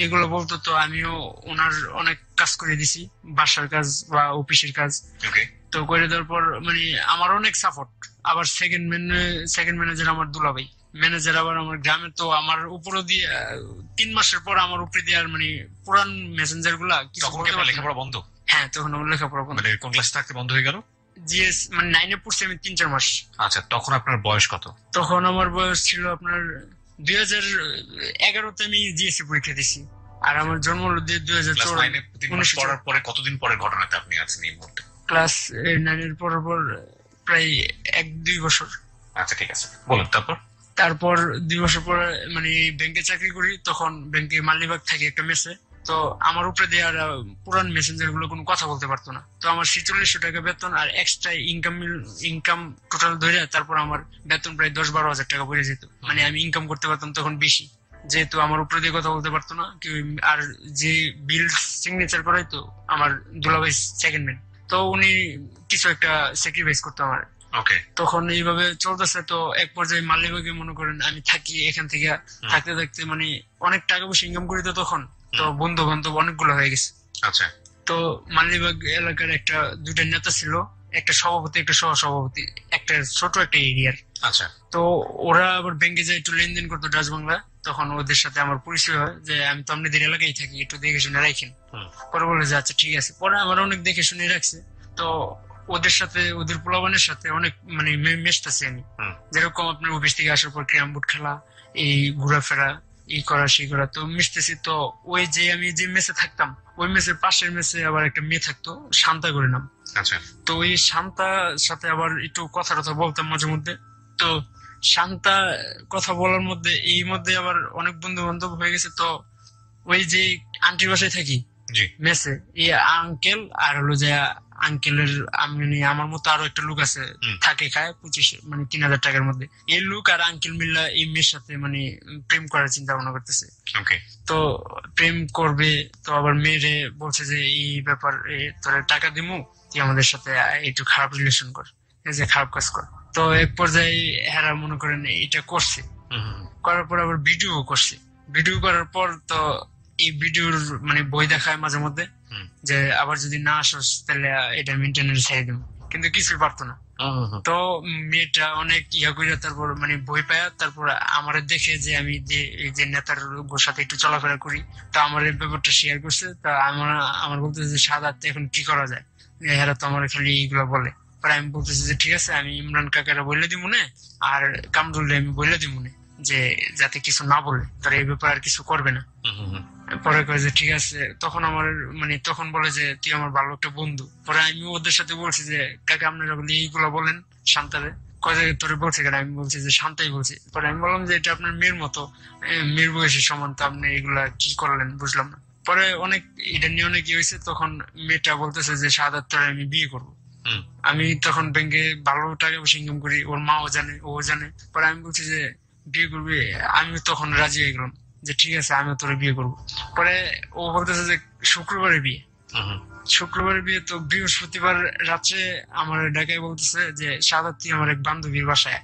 S3: এগুলো বলতো। তো আমিও ওনার অনেক কাজ করে দিছি, বাসার কাজ বা অফিসের কাজ। তো করে দেওয়ার পর আমার অনেক সাপোর্ট। আবার সেকেন্ড ম্যানেজার আমার দুলাভাই ম্যানেজার, আবার আমার গ্রামে। তো আমার উপরে দিয়ে 3 মাসের পর আমার উপরে দিয়ে পুরান মেসেঞ্জার গুলা
S1: লেখাপড়া বন্ধ।
S3: হ্যাঁ, তখন আমার লেখাপড়া বন্ধ।
S1: কোন ক্লাস থাকতে বন্ধ হয়ে গেল?
S3: জিএস 9-এ পড়ছি আমি 3-4 মাস।
S1: আচ্ছা, তখন আপনার বয়স কত?
S3: তখন আমার বয়স ছিল আপনার 2011-তে আমি জিএসসি পরীক্ষা দিছি। আর আমার জন্ম হলো 2014।
S1: পড়ার পরে কতদিন পরের ঘটনাতে আপনি আছেন এই মুহূর্তে?
S3: ক্লাস 9-এর পর প্রায় 1-2 বছর।
S1: আচ্ছা ঠিক আছে, বলুন। তারপর
S3: 2 বছর পরে ব্যাংকে চাকরি করি। তখন ব্যাংকে মালিবাগ থাকে একটা মেসে। তো আমার উপরে দিয়ে আর পুরান মেসেঞ্জার গুলো কোনো কথা বলতে পারতো না। তো আমার 4600 টাকা বেতন আর এক্সট্রা ইনকাম টোটাল ধরে তারপর আমার বেতন প্রায় 10-12 হাজার টাকা পড়ে যেত। আমি ইনকাম করতে পারতাম তখন বেশি, যেহেতু আমার উপরে দিয়ে কথা বলতে পারতো না কেউ। আর যে বিল সিগনেচার করাইতো আমার দুলাভাই সেকেন্ড ম্যান, তো উনি কিছু একটা স্যাক্রিফাইস করতো আমার। তখন এইভাবে চলতেছে। তো এক পর্যায়ে মালিবাগে মনে করেন আমি থাকি, এখান থেকে থাকতে থাকতে অনেক টাকা পয়সা ইনকাম করি। তো তখন তো বন্ধু বান্ধব অনেকগুলো হয়ে গেছে।
S1: আচ্ছা।
S3: তো মালিবাগ এলাকার দুইটা নেতা ছিল, একটা সভাপতি একটা সহ সভাপতি, একটা ছোট একটা এরিয়ার।
S1: আচ্ছা।
S3: তো ওরা আবার ব্যাংকে যায় একটু লেনদেন করতো ডাচ বাংলা। তখন ওদের সাথে আমার পরিচয় হয় যে আমি তো আপনাদের এলাকায় থাকি, একটু দেখে শুনে রাখেন। পরে বলে যে আচ্ছা ঠিক আছে। পরে আমার অনেক দেখে শুনে রাখছে। তো ওদের সাথে ওদের পোলাবানের সাথে অনেক মেশতেছি আমি। যেরকম আপনার অফিস থেকে আসার পর ক্যারাম বোর্ড খেলা, এই ঘোরাফেরা, এই করা সেই করা, তো মিশতেছি। তো ওই যে আমি যে মেসে থাকতাম ওই মেসের পাশের মেসে আবার একটা মেয়ে থাকতো, শান্তা করে নাম।
S1: আচ্ছা।
S3: তো ওই শান্তার সাথে আবার একটু কথা বলতাম মাঝে মধ্যে। তো শান্তা কথা বলার মধ্যে এই মধ্যে আবার অনেক বন্ধু বান্ধব হয়ে গেছে। তো ওই যে আন্টির বাসায় থাকি মেসে, এই আঙ্কেল আর হলো যে আঙ্কেলের আমার মতো আরো একটা লোক আছে, থাকে খায় 3,000 টাকার মধ্যে। এই লোক আর আঙ্কেল মিল্লা এই মেয়ের সাথে প্রেম করার চিন্তা ভাবনা করতেছে। তো প্রেম করবে। তো আবার মেয়েরে বলছে যে এই ব্যাপার, তোরা টাকা দিমু, তুই আমাদের সাথে একটু খারাপ রিলেশন কর, যে খারাপ কাজ কর। তো এক পর্যায়ে হেরা মনে করেন এটা করছে। করার পর আবার ভিডিও করছে। ভিডিও করার পর তো এই ভিডিওর বই দেখায় মাঝে মধ্যে যে আবার যদি না আসস তাহলে এটা মেনটেনেন্স ছেড়ে দিব, কিন্তু কিছুই পারতো না। তো মেয়েটা অনেক ইয়া করে তারপর মানে ভয় পায়, তারপর আমার দেখে যে আমি যে এই যে নেতার সাথে একটু চলাফেরা করি, তো আমার এই ব্যাপারটা শেয়ার করছে। তা আমার আমার বলতেছে যে সাদাত এখন কি করা যায়, এরা তো আমার খালি এইগুলো বলে। পরে আমি বলতেছি যে ঠিক আছে, আমি ইমরান কাকারা বললে দিব না, আর কামরুল্লাহ আমি বললে দিব না, যে যাতে কিছু না বলে, তারা এই ব্যাপারে আর কিছু করবে না। পরে কয়ে যে ঠিক আছে। তখন আমার মানে তখন বলে যে তুই আমার ভালো একটা বন্ধু। পরে আমি ওদের সাথে বলছি যে কাকা আপনারা বলে এইগুলা বলেন শান্তারে, কয়ে তোরে বলছে কেন, আমি বলছি যে শান্তাই বলছি। পরে আমি বললাম যে এটা আপনার মেয়ের মতো, মেয়ের বয়সী সমান, তো আপনি এগুলা কি করলেন বুঝলাম না। পরে অনেক এটা নিয়ে অনেক হয়েছে। তখন মেয়েটা বলতেছে যে সাদাত তোরে আমি বিয়ে করবো। আমি তখন ব্যাংকে ভালো টাকা পয়সা ইনকাম করি, ওর মাও জানে, ও জানে। পরে আমি বলছি যে বিয়ে করবি, আমি তখন রাজি হয়ে গেলাম যে ঠিক আছে আমি তোরে বিয়ে করবো। পরে ও বলতেছে যে শুক্রবারে বিয়ে। শুক্রবারে বিয়ে, তো বৃহস্পতিবার রাত্রে আমার ঢাকায় বলতেছে যে সাদাত তুই আমার এক বান্ধবীর বাসায়।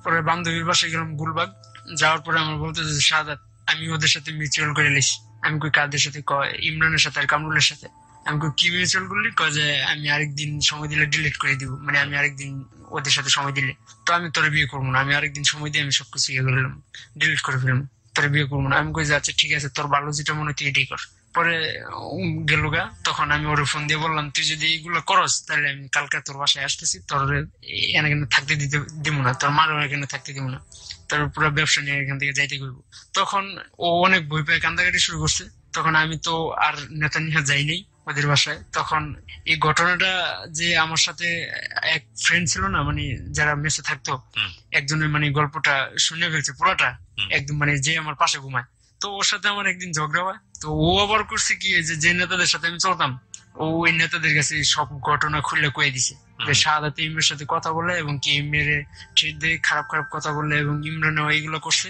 S3: পরে বান্ধবীর বাসায় গেলাম গুলবাগ। যাওয়ার পরে আমার বলতেছে যে সাদাত আমি ওদের সাথে মিউচুয়াল করে নিস। আমি কই কাদের সাথে, কয় ইমরানের সাথে আর কামরুলের সাথে। আমি কই কি মিউচুয়াল করলি, কয় যে আমি আরেকদিন সময় দিলে ডিলিট করে দিব, মানে আমি আরেকদিন ওদের সাথে সময় দিলে তো আমি তোরে বিয়ে করবো না, আমি আরেকদিন সময় দিয়ে আমি সবকিছু ইয়ে করলাম, ডিলিট করে ফেললাম, তোরে বিয়ে করবো না। আমি কই যে আচ্ছা ঠিক আছে, তোর ভালো যেটা মনে তুই এটাই কর। পরে গেলুগা। তখন আমি ওর ফোন দিয়ে বললাম তুই যদি এইগুলো করস তাহলে আমি কালকে তোর বাসায় আসতেছি, তোর এখানে থাকতে দিতে দিব না, তোর মারও এখানে থাকতে দিব না, তোর পুরো ব্যবসা নিয়ে এখান থেকে যাইতে করবো। তখন ও অনেক ভয় পেয়ে কান্দাকাটি শুরু করছে। তখন আমি তো আর নেতা নিয়ে যাইনি ওদের বাসায়। তখন এই ঘটনাটা যে আমার সাথে এক ফ্রেন্ড ছিল না, মানে যারা মেসে থাকতো, একজনের মানে গল্পটা শুনে ফেলছে পুরাটা একদম, মানে যে আমার পাশে ঘুমায়। তো ওর সাথে আমার একদিন ঝগড়া হয়। তো ও আবার করছে কি, যে নেতাদের সাথে আমি চলতাম, ও ওই নেতাদের কাছে সব ঘটনা খুলে কয়ে দিছে যে শাহাদাত ইমরানের সাথে কথা বলে এবং কি মেরে ট্রিট দিয়ে খারাপ খারাপ কথা বলে, এবং ইমরানও এইগুলো করছে,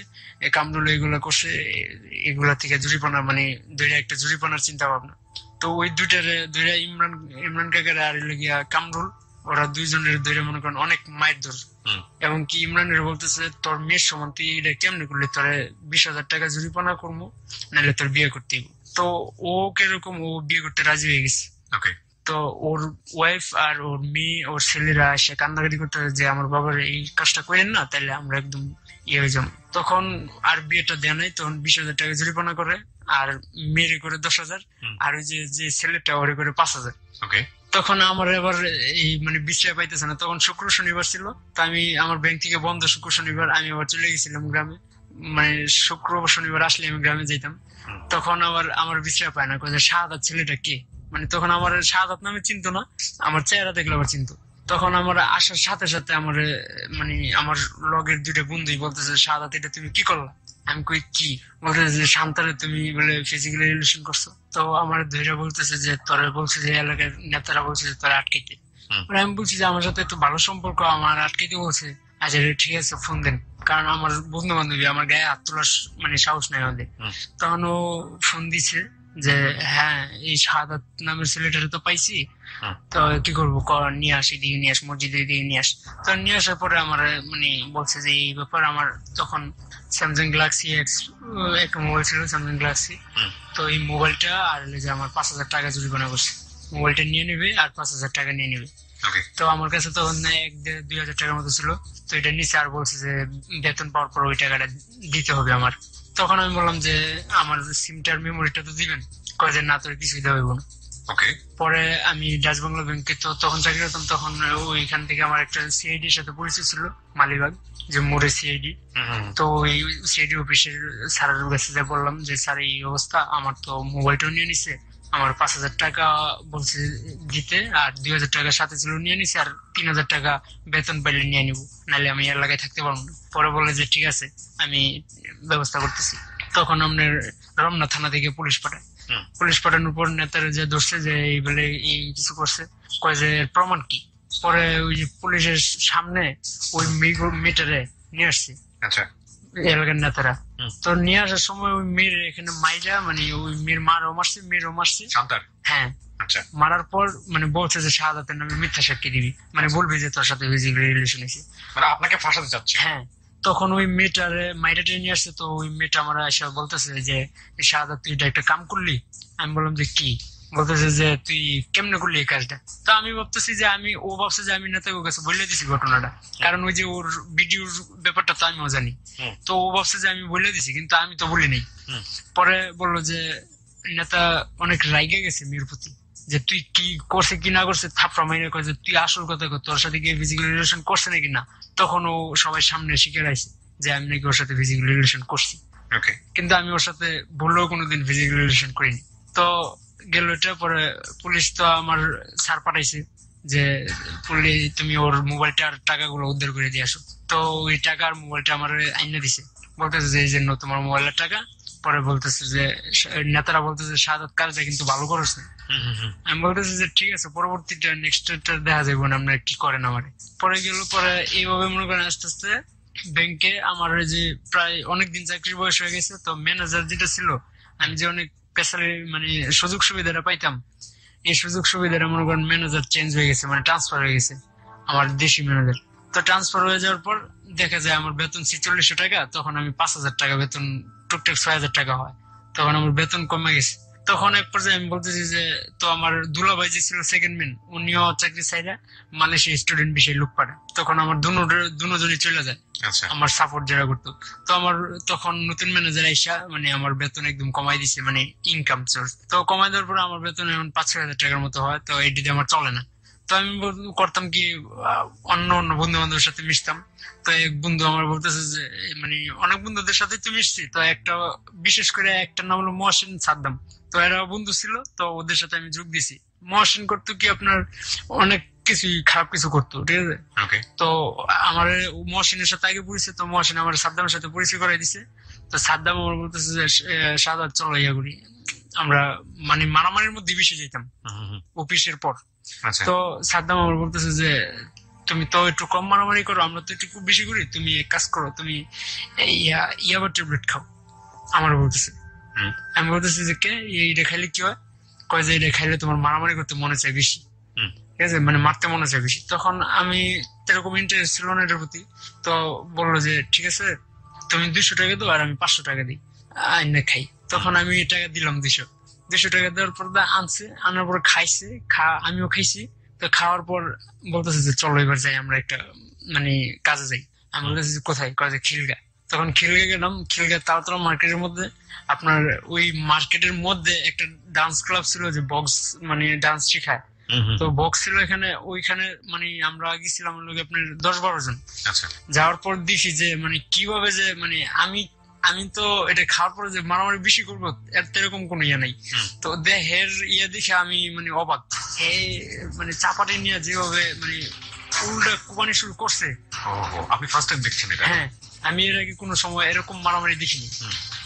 S3: কামরুল এইগুলো করছে, এগুলা থেকে জরিপানা মানে দুইটা একটা জরিপানার চিন্তা ভাবনা। তো ওই দুইটা ইমরান ইমরান কাকার আর গিয়া কামরুল, ওরা দুইজনের ধরে মনে করেন অনেক মায়ের ধর। এবং কি ইমরানের বলতেছে তোর মেয়ের সমান তুই এটা কেমনি করলি, তোরে 20,000 টাকা জরিপানা করবো, নাহলে তোর বিয়ে করতে। তো ও কিরকম, ও বিয়ে করতে রাজি হয়ে গেছে। তো ওর ওয়াইফ আর ওর মেয়ে ওর ছেলেরা এসে কান্নাকাটি করতে যে আমার বাবার এই কাজটা করেন না, তাহলে আমরা একদম ইয়ে হয়ে যাবো। তখন আর বিয়েটা দেয় নাই, তখন 20,000 টাকা জরিপানা করে, আর মেয়েরে করে 10,000, আর ওই যে ছেলেটা ওরে করে 5,000। তখন আমার এবার এই মানে বিশ্রায় পাইতেছে না। তখন শুক্র শনিবার ছিল, তো আমি আমার ব্যাংক থেকে বন্ধ শুক্র শনিবার, আমি আবার চলে গেছিলাম গ্রামে। মানে শুক্র শনিবার আসলে আমি গ্রামে যেতাম। তখন আবার আমার বিশ্রায় পায় না, শাহাদাত ছেলেটা কে, মানে তখন আমার শাহাদাত নামে চিনতো না, আমার চেহারা দেখলে আবার চিনতো। তখন আমার আসার সাথে সাথে আমার মানে আমার লগের দুইটা বন্ধুই বলতেছে শাহাদাত এটা তুমি কি করলা। আমি কই কি, বলতেছে যে শান্তারে তুমি বলে ফিজিক্যালি রিলেশন করছো। তো আমার ধৈর্য বলতেছে যে তোরা বলছে যে এলাকার নেতারা বলছে যে তোরা আটকাইতে। আমি বলছি যে আমার সাথে একটু ভালো সম্পর্ক, আমার আটকাইতে বলছে। আচ্ছা ঠিক আছে ফোন দেন, কারণ আমার বন্ধু বান্ধবী, আমার গায়ে হাত তোলার মানে সাহস নাই আমাদের। তখন ও ফোন দিছে যে হ্যাঁ এই শাহাদাত নামের ছেলেটারে তো পাইছি, তো কি করবো, নিয়ে আস, এদিকে নিয়ে আস, মসজিদের দিকে নিয়ে আস। তো নিয়ে আসার পরে আমার মানে বলছে যে এই ব্যাপার। আমার তখন স্যামসাং গ্যালাক্সি এক্স একটা মোবাইল ছিল, স্যামসাং গ্যালাক্সি। তো এই মোবাইলটা আর যে আমার 5,000 টাকা জরিমানা করছে, মোবাইলটা নিয়ে নেবে আর 5,000 টাকা নিয়ে নেবে। তো আমার কাছে তখন 1-2 হাজার টাকার মতো ছিল। তো এটা নিচে আর বলছে যে বেতন পাওয়ার পর ওই টাকাটা দিতে হবে আমার। তখন আমি বললাম যে আমার সিমটার মেমোরিটা তো দিবেন, কয় যে না তোর কিছুই দেওয়া হইব না। পরে আমি ডাচ বাংলা ব্যাংকে তো তখন চাকরি করতাম। তখন ওইখান থেকে আমার একটা সিআইডির সাথে পরিচয় ছিল, মালিবাগ যে মোড়ে সিআইডি। তো ওই সিআইডি অফিসের স্যারের কাছে বললাম যে স্যার এই অবস্থা, আমার তো মোবাইলটাও নিয়ে নিছে, আমার 5,000 টাকা বলছে দিতে, আর 2,000 টাকার সাথে ছিল নিয়ে নিছে, আর 3,000 টাকা বেতন পাইলে নিয়ে নিবো, নাহলে আমি এলাকায় থাকতে পারবো না। পরে বলে যে ঠিক আছে আমি ব্যবস্থা করতেছি। তখন আপনার রমনা থানা থেকে পুলিশ পাঠায়। পুলিশ পাঠানোর পর নেতারা যে ধরছে যে এই বলে এই কিছু করছে, কয় যে প্রমাণ কি। পরে ওই যে পুলিশের সামনে ওই মেয়েটারে নিয়ে আসছে এলাকার নেতারা। তো নিয়ে আসার সময় ওই মেয়ের এখানে মাইরা, মানে ওই মেয়ের মারও মারছে। হ্যাঁ, মারার পর মানে বলছে যে শাহাদাতের নামে মিথ্যা সাক্ষী দিবি, মানে বলবি যে তোর সাথে রিলেশন হয়েছে,
S1: মানে আপনাকে ফাঁসাতে চাচ্ছে।
S3: হ্যাঁ। তখন ওই মেয়েটারে মাইরাটা নিয়ে আসছে। তো ওই মেয়েটা আমার এসে বলতেছে যে শাহাদাত তুই এটা একটা কাম করলি। আমি বললাম যে কি, বলতেছে যে তুই কেমনে করলি এই কাজটা। তো আমি ভাবতেছি যে ও ভাবছে যে আমি নেতাকে কাছে বলে দিছি ঘটনাটা, কারণ ওই যে ওর ভিডিওর ব্যাপারটা তো আমিও জানি। তো ও ভাবছে যে আমি বলে দিছি, কিন্তু আমি তো বলি নাই। পরে বললো যে নেতা অনেক রাইগে গেছে মেয়ের প্রতি, যে তুই কি করছে কি না করছে থাপড়া মাইনে কয় যে তুই আসল কথা কর, তোর সাথে গিয়ে ফিজিক্যাল রিলেশন করছে নাকি না। তখন ও সবাই সামনে শিখে রাখছে যে আমি নাকি ওর সাথে ফিজিক্যাল রিলেশন করছি, কিন্তু আমি ওর সাথে বললেও কোনোদিন ফিজিক্যাল রিলেশন করিনি। তো গেল এটা। পরে পুলিশ তো আমার স্যার পাঠাইছে যে পুলিশ তুমি ওর মোবাইলটার টাকাগুলো উদ্ধার করে দিয়ে আসো। তো ওই টাকা আর মোবাইলটা আমার আইনা দিছে, বলতেছে যে এই জন্য তোমার মোবাইলের টাকা। পরে বলতেছে যে নেতারা বলতেছে শাহাদাত কাজটা কিন্তু ভালো করছে। আমি বলতেছি যে ঠিক আছে, পরবর্তীটা নেক্সটটা দেখা যাবে না আপনারা কি করেন আমারে। পরে গেল। পরে এইভাবে মনে করেন আস্তে আস্তে ব্যাংকে আমার যে প্রায় অনেকদিন চাকরির বয়স হয়ে গেছে, তো ম্যানেজার যেটা ছিল, আমি যে অনেক পেশারে মানে সুযোগ সুবিধাটা পাইতাম, এই সুযোগ সুবিধাটা মনে করেন ম্যানেজার চেঞ্জ হয়ে গেছে, মানে ট্রান্সফার হয়ে গেছে আমার দেশি ম্যানেজার। তো ট্রান্সফার হয়ে যাওয়ার পর দেখা যায় আমার বেতন 4600 টাকা, তখন আমি 5000 টাকা বেতন, টুকটাক 6000 টাকা হয়, তখন আমার বেতন কমে গেছে। তখন এক পর্যায়ে আমি বলতেছি যে তো আমার দুলাভাই যে ছিল সেকেন্ড ম্যান, উনিও চাকরি চাইরা মালয়েশিয়া স্টুডেন্ট বিষয়ে লোক পাঠায়। তখন আমার দুজনই চলে যায়, আমার সাপোর্ট যারা করতো। তো আমার তখন নতুন ম্যানেজার আইসা মানে আমার বেতন একদম কমাই দিছে, মানে ইনকাম সোর্স তো কমাই দেওয়ার পরে আমার বেতন এখন 5-6 হাজার টাকার মতো হয়। তো এটিতে আমার চলে না। তো আমি করতাম কি, অন্য অন্য বন্ধু বান্ধবের সাথে মিশতাম। তো এক বন্ধু আমার বলতেছে যে মানে অনেক বন্ধুদের সাথে তো মিশছি, তো একটা বিশেষ করে একটা নাম হলো মহসিন সাদ্দাম। তো এরা বন্ধু ছিল, তো ওদের সাথে আমি যোগ দিছি। মহসিন করতো কি আপনার অনেক কিছুই খারাপ কিছু করতো, ঠিক আছে। তো আমার মহসিনের সাথে আগে পরিচয়, তো মহসিন আমার সাদ্দামের সাথে পরিচয় করাই দিছে। তো সাদ্দাম আমার বলতেছে যে শাহাদাত চলো ইয়া করি, আমরা মানে মারামারির মধ্যে বেশি যেতাম অফিসের পর। তো সাদ্দাম আমার বলতেছে যে তুমি তো একটু কম মারামারি করো, আমরা তো একটু বেশি করি, তুমি এক কাজ করো, তুমি ইয়াবার ট্যাবলেট খাও। আমার বলতেছে, আমি বলতেছি যে কে এইটা খাইলে কি হয়, কয় যে এটা খাইলে তোমার মারামারি করতে মনে চায় বেশি, ঠিক আছে, মানে মারতে মনে চায় বেশি। তখন আমি এরকম ইন্টারেস্ট ছিল না এটার প্রতি। তো বললো যে ঠিক আছে তুমি 200 টাকা দাও আর আমি 500 টাকা দিই, আইনে খাই। তখন আমি টাকা দিলাম 200 টাকা দেওয়ার পর আনছে, আনার পর খাইছে, আমিও খাইছি। তো খাওয়ার পর বলতেছে যে চলো এবার যাই আমরা একটা মানে কাজে যাই। আমি বলতেছি যে কোথায়, কয় যে খিলগা। তখন খিলগা গেলাম। খিলগা তাড়াতাড়ি মার্কেটের মধ্যে, আপনার ওই মার্কেটের মধ্যে একটা ডান্স ক্লাব ছিল যে বক্স মানে ডান্স শেখায়। তো বক্স ছিল এখানে, ওইখানে মানে আমরা গেছিলাম আপনার 10-12 জন। যাওয়ার পর দেখি যে মানে কিভাবে যে মানে আমি তো এটা খাওয়ার পরে যে মারামারি বেশি করবো এরকম কোনো ইয়ে নাই। তো দেহের ইয়ে দেখে আমি মানে অবাক, মানে চাপাটি নিয়ে যেভাবে মানে উল্টা কুবানি শুরু করছে।
S1: আপনি ফার্স্ট টাইম দেখছেন এটা?
S3: হ্যাঁ, আমি এর আগে কোনো সময় এরকম মারামারি দেখিনি।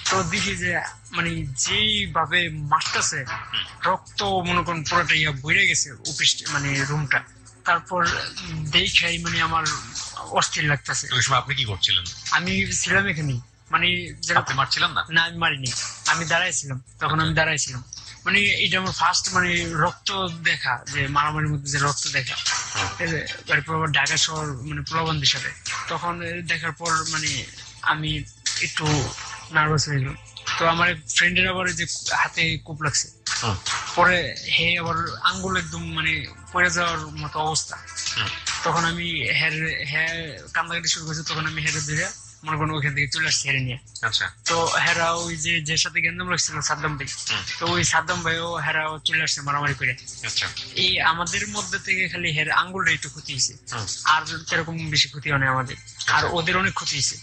S3: তো দেখি যে মানে যেইভাবে মারতেছে, রক্ত মনে করেন পুরোটা ইয়া বইরে গেছে অফিস মানে রুমটা। তারপর দেখাই মানে আমার অস্থির লাগতেছে।
S1: ওই সময় আপনি কি করছিলেন?
S3: আমি ছিলাম এখানে, মানে
S1: আপনি মারছিলেন না?
S3: না, আমি মারিনি, আমি দাঁড়াইছিলাম। তখন আমি দাঁড়াইছিলাম, মানে এটা আমার ফার্স্ট মানে রক্ত দেখা, যে মারামারির মধ্যে যে রক্ত দেখা, ঠিক আছে। তারপর ঢাকা শহর মানে প্রলাবন্ধের সাথে, তখন দেখার পর মানে আমি একটু নার্ভাস হয়ে গেলাম। তো আমার ফ্রেন্ডের আবার যে হাতে কূপ লাগছে, পরে হে আবার আঙ্গুল একদম মানে পড়ে যাওয়ার মতো অবস্থা। তখন আমি কান্দাকাটি শুরু করছি। তখন আমি হেরে ধরে মনে করেন ওইখান থেকে চলে আসছে হেরে নিয়ে। তো হেরা ওই যে সাথে গেন্দাম লাগছিল সাদ্দাম ভাই, তো ওই সাদ্দাম ভাইও হেরাও চলে আসছে মারামারি করে। এই আমাদের মধ্যে থেকে খালি হের আঙ্গুলটা একটু ক্ষতি হয়েছে, আর সেরকম বেশি ক্ষতি হয় না আমাদের, আর ওদের অনেক ক্ষতি হয়েছে।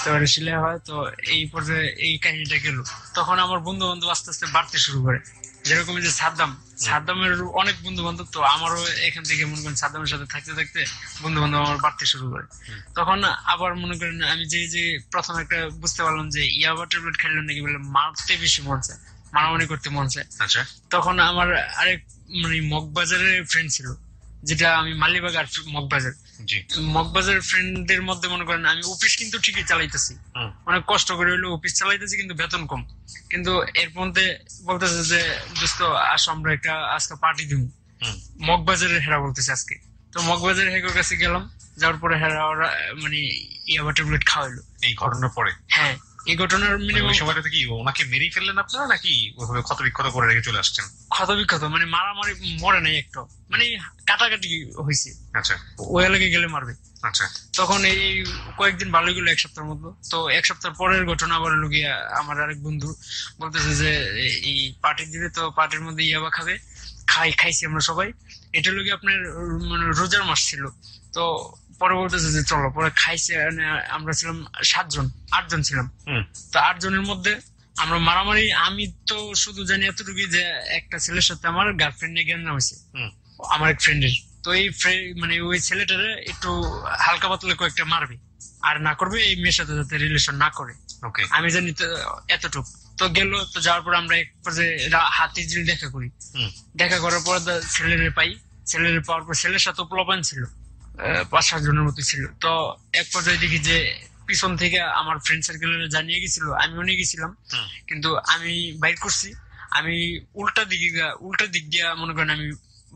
S3: তো সিলে হয়। তো এই পর্যায়ে এই কাহিনীটা গেল। তখন আমার বন্ধু বান্ধব আস্তে আস্তে বাড়তে শুরু করে, যেরকম যে সাদ্দামের অনেক বন্ধু বান্ধব। তো আমারও এখান থেকে মনে করেন সাদ্দামের সাথে থাকতে থাকতে বন্ধু বান্ধব আমার বাড়তে শুরু করে। তখন আবার মনে করেন আমি যে প্রথম একটা বুঝতে পারলাম যে ইয়াবা ট্যাবলেট খেললে নাকি বলে মারতে বেশি মন চায়, মারামারি করতে মন চায়। তখন আমার আরেক মানে মগবাজারের ফ্রেন্ড ছিল, যেটা আমি মালিবাগ আর মগবাজার, মগবাজারের ফ্রেন্ডদের মধ্যে মনে করেন আমি অফিস কিন্তু ঠিকই চালাইতেছি, অনেক কষ্ট করে হইলো অফিস চালাইতেছি, কিন্তু বেতন কম। কিন্তু এর মধ্যে বলতেছে যে দোস্ত আসো আমরা একটা আজকে পার্টি দিব, মগবাজারের হেরা বলতেছে আজকে। তো মগবাজারের হেগোর কাছে গেলাম, যাওয়ার পরে হেরা ওরা মানে ইয়াবা ট্যাবলেট খাওয়াইলো।
S1: এই ঘটনার পরে?
S3: হ্যাঁ, এই ঘটনার মিনিমাম
S1: ওই সময়টাতে কি ওনাকে মেরেই ফেললেন আপনারা নাকি ওইভাবে ক্ষত বিক্ষত করে রেখে চলে আসছেন?
S3: ক্ষত বিক্ষত, মানে মারামারি মরে নাই একটু, মানে কাটাকাটি হয়েছে।
S1: আচ্ছা,
S3: ওই এলাকায় গেলে মারবে।
S1: আচ্ছা,
S3: তখন এই কয়েকদিন ভালোই গেলো, এক সপ্তাহের মতো। তো এক সপ্তাহ পরের ঘটনা আবার হলো গিয়া, আমার আরেক বন্ধু বলতেছে যে এই পার্টির দিনে তো পার্টির মধ্যে ইয়াবা খাবে, খাইছি আমরা সবাই। এটা হলো গিয়ে আপনার মানে রোজার মাস ছিল। তো পরে বলতেছে যে চলো, পরে খাইছে। আমরা ছিলাম 8 জন ছিলাম। তো 8 জনের মধ্যে আমরা মারামারি, আমি তো শুধু জানি এতটুকু যে একটা ছেলের সাথে আমার গার্লফ্রেন্ড নিয়ে জ্ঞান হয়েছে, আমার এক ফ্রেন্ডের। তো এই মানে ওই ছেলেটারে একটু হালকা পাতলা কয়েকটা মারবে, আর না করবে এই মেয়ের সাথে যাতে রিলেশন না করে, আমি জানি তো এতটুকু। তো গেল, তো যাওয়ার পর আমরা এক পর্যায়ে হাতি জিল দেখা করি। দেখা করার পর ছেলেরে পাই, ছেলেরে পাওয়ার পর ছেলের সাথে পোলাপান ছিল, 5-7 জনের মতো ছিল। তো এক পর্যায়ে দেখি যে পিছন থেকে আমার ফ্রেন্ড সার্কেলের জানিয়ে গেছিল, আমিও নিয়ে গেছিলাম, কিন্তু আমি বাইর করছি। আমি উল্টা দিক দিয়ে মনে করেন আমি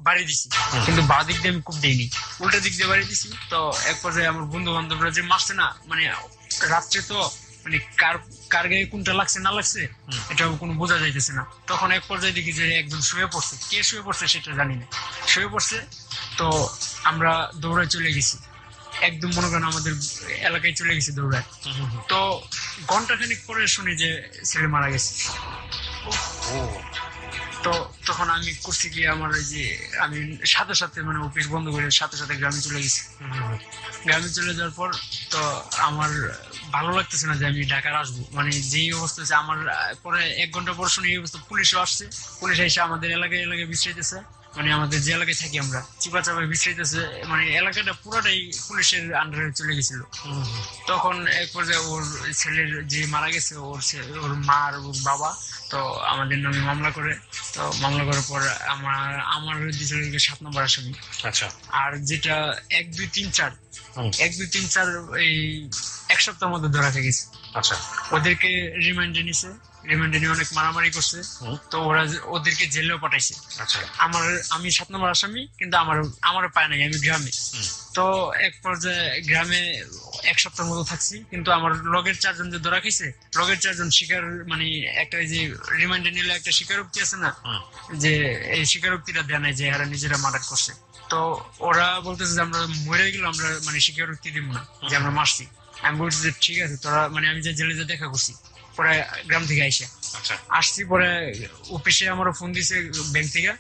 S3: বাড়ি দিছি, কিন্তু বা দিক দিয়ে আমি খুব দেইনি, উল্টা দিক দিয়ে বাড়ি দিছি। তো এক পর্যায়ে আমার বন্ধু বান্ধবরা যে মারছে না, মানে রাত্রে তো মানে কার গায়ে কোনটা লাগছে না লাগছে এটা কোনো বোঝা যাইতেছে না। তখন এক পর্যায়ে দেখি যে একজন শুয়ে পড়ছে, কে শুয়ে পড়ছে সেটা জানি না, শুয়ে পড়ছে। তো আমরা দৌড়ায় চলে গেছি, একদম মনে করেন আমাদের এলাকায় চলে গেছি দৌড়ায়। তো ঘন্টাখানিক পরে শুনি যে ছেলে মারা গেছে। তো তখন আমি করছি কি, আমার ওই যে আমি সাথে সাথে মানে অফিস বন্ধ করে সাথে সাথে গ্রামে চলে গেছি। গ্রামে চলে যাওয়ার পর তো আমার ভালো লাগতেছে না যে আমি ঢাকার আসবো, মানে যেই অবস্থা আছে আমার। পরে 1 ঘন্টা পর শুনে এই অবস্থা, পুলিশও আসছে। পুলিশ এসে আমাদের এলাকায় বিশ্রাইতেছে, মানে আমাদের যে এলাকায় থাকি আমরা চিপা চাপায় বিশ্রাইতেছে, মানে এলাকাটা পুরোটাই পুলিশের আন্ডারে চলে গেছিল। তখন এক পর্যায়ে ওর ছেলের যে মারা গেছে, ওর মা আর ওর বাবা তো আমাদের নামে মামলা করে। তো মামলা করার পর আমার দিয়েছিল 7 নম্বর আসামি। আচ্ছা, আর যেটা 1, 2, 3, 4 এই 1 সপ্তাহের মধ্যে ধরা গেছে। আচ্ছা, ওদেরকে রিমান্ডে নিছে, রিমান্ডে নিয়ে অনেক মারামারি করছে। তো ওদেরকে জেলেও পাঠাইছে। আচ্ছা, আমি 7 নম্বর আসামি, কিন্তু আমারও পায় নাই, আমি গ্রামে। তো এক পর্যায়ে গ্রামে 1 সপ্তাহের মতো থাকছি, কিন্তু আমার লগের 4 জন যে ধরা খাইছে, লগের 4 জন স্বীকার, মানে একটা যে রিমান্ডে নিলে একটা স্বীকারোক্তি আছে না, যে এই স্বীকারোক্তিটা দেয় নাই যে এরা নিজেরা মার্ডার করছে। তো ওরা বলতেছে যে আমরা মরে গেলে আমরা মানে স্বীকারোক্তি দিব না যে আমরা মারছি। আমি বলছি যে ঠিক আছে তোরা, মানে আমি যে জেলে যে দেখা করছি পরে গ্রাম থেকে আসছি। পরে অফিসে আমারও ফোন দিছে ব্যাংক থেকে,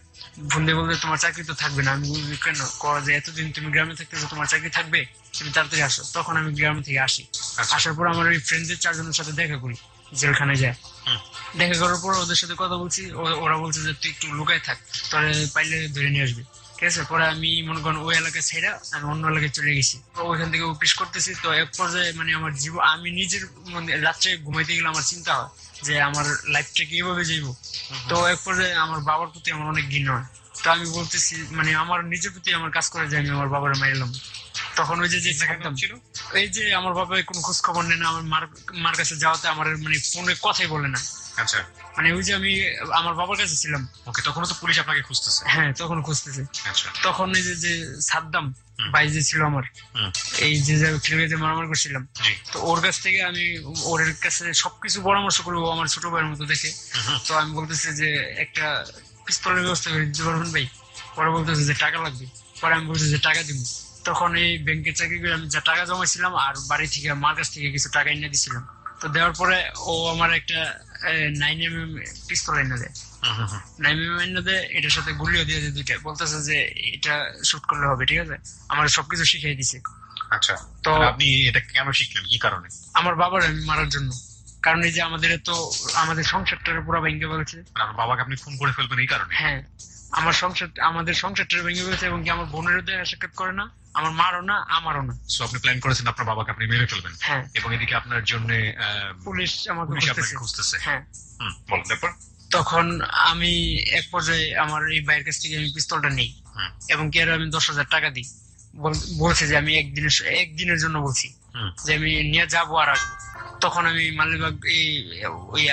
S3: ফোন দিয়ে বলতে তোমার চাকরি তো থাকবে না। আমি কেন, যে এতদিন তুমি গ্রামে থাকতেছো, তোমার চাকরি থাকবে, তুমি তাড়াতাড়ি আসো। তখন আমি গ্রাম থেকে আসি। আসার পর আমার ওই ফ্রেন্ডদের 4 জনের সাথে দেখা করি, জেলখানায় যায়। দেখা করার পর ওদের সাথে কথা বলছি, ওরা বলছে যে তুই একটু লুকায় থাক, তোরা পাইলে ধরে নিয়ে আসবি। ঠিক আছে, পরে আমি মনে করেন ওই এলাকায় ছেড়ে আমি অন্য এলাকায় চলে গেছি। ওইখান থেকে অফিস করতেছি। তো এক পর্যায়ে মানে আমার জীবন, আমি নিজের রাত্রে ঘুমাইতে গেলে আমার চিন্তা হয় যে আমার লাইফটা কিভাবে যাইব। তো এক পর্যায়ে আমার বাবার প্রতি আমার অনেক ঘৃণা হয়। তো আমি বলতেছি, মানে আমার নিজের প্রতি আমার কাজ করে যে আমি আমার বাবার মাইলাম। তখন ওই যে ছিল, এই যে আমার বাবা কোনো খোঁজ খবর নেই না, আমার মার কাছে যাওয়াতে আমার মানে ফোনে কথাই বলে না। আচ্ছা, মানে ওই যে আমি আমার বাবার কাছে ছিলাম। ওকে, তখনও তো পুলিশ আপনাকে খুঁজতেছে? হ্যাঁ, তখন খুঁজতেছে। আচ্ছা, তখন এই যে সাদ্দাম ভাই যে ছিল আমার, এই যে খেলে মারামারি করছিলাম, তো ওর কাছ থেকে আমি ওর কাছে সবকিছু পরামর্শ করবো, আমার ছোট ভাইয়ের মতো দেখে। তো আমি বলতেছি যে একটা পিস্তলের ব্যবস্থা করে দিতে পারবেন ভাই? পরে বলতেছে যে টাকা লাগবে। পরে আমি বলছি যে টাকা দিব। তখন এই ব্যাংকের চাকরি করে আমি যা টাকা জমাইছিলাম আর বাড়ি থেকে মার কাছ থেকে কিছু টাকা এনে দিছিলাম। তো দেওয়ার পরে ও আমার একটা 9mm পিস্তল এনে দেয়। 9mm এনে দেয়, এটার সাথে গুলিও দিয়ে দেয় 2টা। বলতেছে যে এটা শুট করলে হবে, ঠিক আছে, আমার সবকিছু শিখিয়ে দিছে। আচ্ছা, তো আপনি এটা কেন শিখলেন, কি কারণে? আমার বাবার আমি মারার জন্য। কারণ এই যে আমাদের সংসারটার পুরো ভেঙে ফেলছে। আমার বাবাকে আপনি ফোন করে ফেলবেন এই কারণে? হ্যাঁ, আমাদের সংসারটা ভেঙে ফেলছে, এবং কি আমার বোনেরও দেখা সাক্ষাৎ করে না, আমার মারও না, আমারও না। সো আপনি প্ল্যান করেছেন আপনার বাবাকে আপনি মেরে ফেলবেন? হ্যাঁ। এবং এদিকে আপনার জন্য পুলিশ আপনাকে খুঁজতেছে? হ্যাঁ। বলেন তারপর? তখন আমি এক পর্যায়ে আমার এই ভাইয়ের কাছ থেকে আমি পিস্তলটা নিই, এবং কি আর আমি 10,000 টাকা দিই। বলছে যে আমি একদিনের জন্য বলছি যে আমি নিয়ে যাবো আর আসবো। তখন আমি মালিবাগ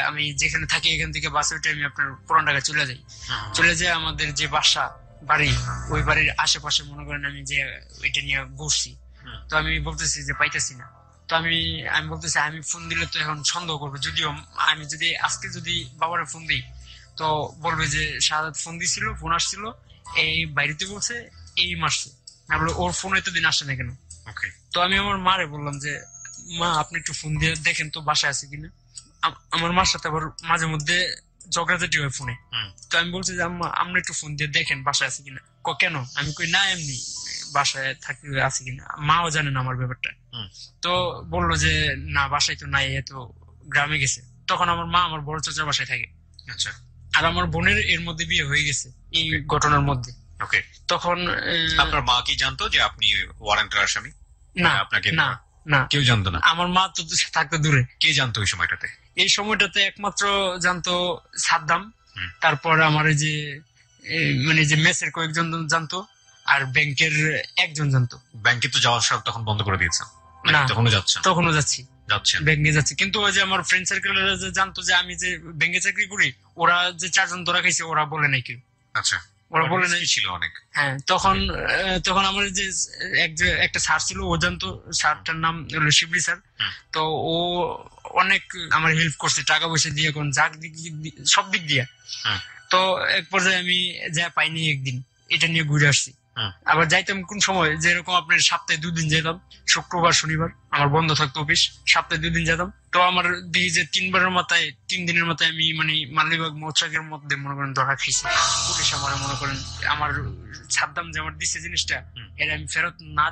S3: আমি যেখানে থাকি এখান থেকে বাসে উঠে আমি আপনার পুরান ঢাকা চলে যাই আমাদের যে বাড়ি, ওই বাড়ির আশেপাশে মনে করেন আমি যে ওইটা নিয়ে বসছি। তো আমি বলতেছি যে পাইতেছি না। তো আমি আমি বলতেছি আমি ফোন দিলে তো এখন সন্দেহ করবো, যদিও আমি যদি আজকে যদি বাবারে ফোন দিই তো বলবে যে শাহাদাত ফোন দিছিল, ফোন আসছিল, এই বাড়িতে বলছে, এই মারছে। আমি বলবো ওর ফোন এতদিন আসে না কেন? তো আমি আমার মারে বললাম যে মা আপনি একটু ফোন দিয়ে দেখেন তো বাসায় আছে কিনা। আমার মার সাথে আবার মাঝে মধ্যে ঝগড়াঝাটি হয় ফোনে। তো আমি বলছি যে আম্মা আপনি একটু ফোন দিয়ে দেখেন বাসায় আছে কিনা। কেন? আমি কই না এমনি বাসায় থাকতে আছে কিনা, মাও জানে না আমার ব্যাপারটা। তো বললো যে না বাসায় তো নাই, এত গ্রামে গেছে। তখন আমার মা আমার বড় চাচার বাসায় থাকে।
S1: আচ্ছা।
S3: আর আমার বোনের এর মধ্যে বিয়ে হয়ে গেছে এই ঘটনার মধ্যে। তখন
S1: আপনার মা কি জানতো যে আপনি ওয়ারেন্টের আসামি?
S3: না,
S1: আপনাকে
S3: না, না,
S1: কেউ জানতো না।
S3: আমার মা তো থাকতে দূরে।
S1: কে জানতো ওই সময়টাতে?
S3: এই সময়টাতে একমাত্র জানতো সাদ্দাম, তারপর আমার এই যে মানে যে মেসের কয়েকজন জানতো, আর ব্যাংকের একজন জানতো।
S1: ব্যাংকে তো যাওয়ার সব তখন বন্ধ করে দিয়েছেন?
S3: না,
S1: তখনও যাচ্ছেন?
S3: তখনও যাচ্ছি, ব্যাংকে যাচ্ছি। কিন্তু ওই যে আমার ফ্রেন্ড সার্কেলের যে জানতো যে আমি যে ব্যাংকে চাকরি করি, ওরা যে 4 জন ধরা খাইছে ওরা বলে নাই কেউ।
S1: আচ্ছা,
S3: ওরা বলে নাই
S1: ছিল অনেক।
S3: হ্যাঁ, তখন আমার যে একটা স্যার ছিল, ও জানতো, স্যারটার নাম হলো শিবলি স্যার। তো ও অনেক আমার হেল্প করছে, টাকা পয়সা দিয়ে, কোন সব দিক দিয়ে। তো এক পর্যায়ে আমি যা পাইনি একদিন, এটা নিয়ে ঘুরে আসছি। আবার যাইতাম কোন সময়, যেরকম আপনার সপ্তাহে 2 দিন যেতাম, শুক্রবার শনিবার আমার বন্ধ থাকতো অফিস, সপ্তাহে 2 দিন যেতাম। তো আমার দেখি যে 3 দিনের মাথায় আমি মানে মালিবাগ মৌচাকের মধ্যে মনে করেন ধরা খাইছি। পুলিশ আমার মনে করেন আমার সাদ্দাম যে আমার দিচ্ছে জিনিসটা, এটা আমি ফেরত না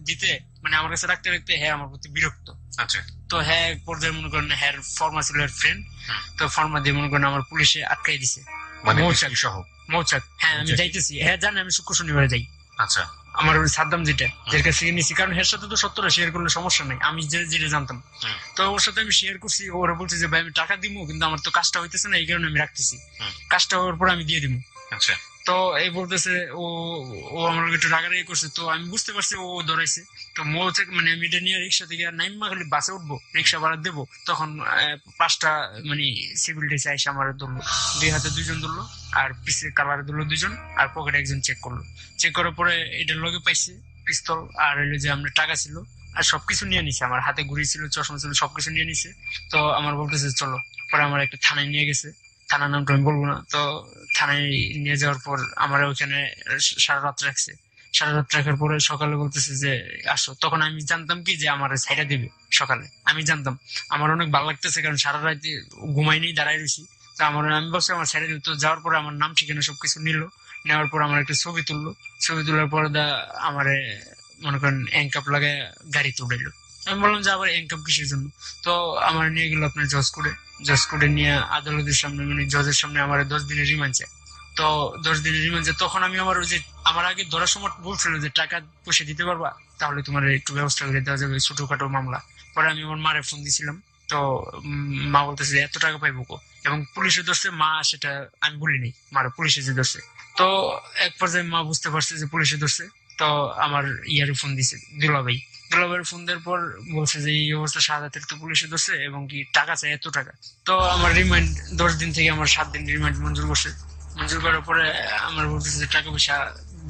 S3: দিতে মানে আমার কাছে রাখতে রাখতে হ্যাঁ আমার প্রতি বিরক্ত।
S1: আচ্ছা।
S3: তো হ্যাঁ এক পর্যায়ে মনে করেন হ্যাঁ ফর্মা ছিল ফ্রেন্ড, তো ফর্মা দিয়ে মনে করেন আমার পুলিশে আটকাই দিছে। মৌচাক, হ্যাঁ আমি যাইতেছি, হ্যাঁ জানি আমি শুক্র শনিবারে যাই।
S1: আচ্ছা।
S3: আমার সাদ্দাম যেটা যার কাছে নিছি, কারণ এর সাথে তো সত্যটা শেয়ার করলে সমস্যা নাই, আমি যেটা জানতাম। তো ওর সাথে আমি শেয়ার করছি, ওরা বলছে যে ভাই আমি টাকা দিব, কিন্তু আমার তো কাজটা হইতেছে না, এই কারণে আমি রাখতেছি, কাজটা হওয়ার পর আমি দিয়ে দিব।
S1: আচ্ছা।
S3: তো এই বলতেছে ও আমার একটু রাগারাগি করছে। তো আমি বুঝতে পারছি ও ধরাইছে। তো মৌচাক মানে আমি এটা নিয়ে রিক্সা থেকে নাইমা খালি বাসে উঠবো, রিক্সা ভাড়া দেবো, তখন 5টা মানে সিভিল ডিসে এসে আমার ধরলো, 2 হাতে 2 জন ধরলো, আর পিসে কালারে ধরলো 2 জন, আর পকেটে একজন চেক করলো। চেক করার পরে এটার লগে পাইছে পিস্তল, আর হইলো যে আমরা টাকা ছিল, আর সবকিছু নিয়ে নিছে, আমার হাতে ঘুড়ি ছিল, চশমা ছিল, সবকিছু নিয়ে নিছে। তো আমার বলতেছে চলো, পরে আমার একটা থানায় নিয়ে গেছে, থানার নামটা আমি বলবো না। তো থানায় নিয়ে যাওয়ার পর আমার ওইখানে সারা রাত রাখছে। সারা রাত রাখার পরে সকালে বলতেছে যে আসো। তখন আমি জানতাম কি যে আমার সাইডা দিবে সকালে, আমি জানতাম। আমার অনেক ভালো লাগতেছে, কারণ সারা রাত ঘুমাইনি, দাঁড়াই রয়েছি। তো আমি বলছি আমার সাইডা দিবে। তো যাওয়ার পরে আমার নাম ঠিকানা সবকিছু নিল, নেওয়ার পর আমার একটা ছবি তুললো। ছবি তোলার পরে আমার মনে করেন হ্যান্ডকাপ লাগায় গাড়িতে উঠাইলো। আমি বললাম যে আবার হ্যান্ডকাপ কিসের জন্য? তো আমার নিয়ে গেল আপনার জজ কোর্টে নিয়ে আদালতের সামনে, মানে জজের সামনে আমার 10 দিনের রিমান্ড চাই। তো 10 দিনের রিমান্ড চাই। তখন আমি আমার ওই যে আমার আগে ধরার সময় বলছিল যে টাকা পয়সা দিতে পারবা, তাহলে তোমার একটু ব্যবস্থা করে দেওয়া যাবে, ছোটখাটো মামলা। পরে আমি আমার মারে ফোন দিছিলাম। তো মা বলতেছে এত টাকা পাইবো কো, এবং পুলিশে ধরছে। মা সেটা আমি বলিনি, মারা পুলিশে যে ধরছে। তো এক পর্যায়ে মা বুঝতে পারছে যে পুলিশে ধরছে। তো আমার ইয়ারে ফোন দিছে দুলাভাইয়ের ফোন দেওয়ার পর বলছে যে এই অবস্থা, শাহাদাতের তো পুলিশে ধরছে এবং কি টাকা চাই এত টাকা। তো আমার রিমান্ড 10 দিন থেকে আমার 7 দিন রিমান্ড মঞ্জুর করছে। মঞ্জুর করার পরে আমার বলতেছে যে টাকা পয়সা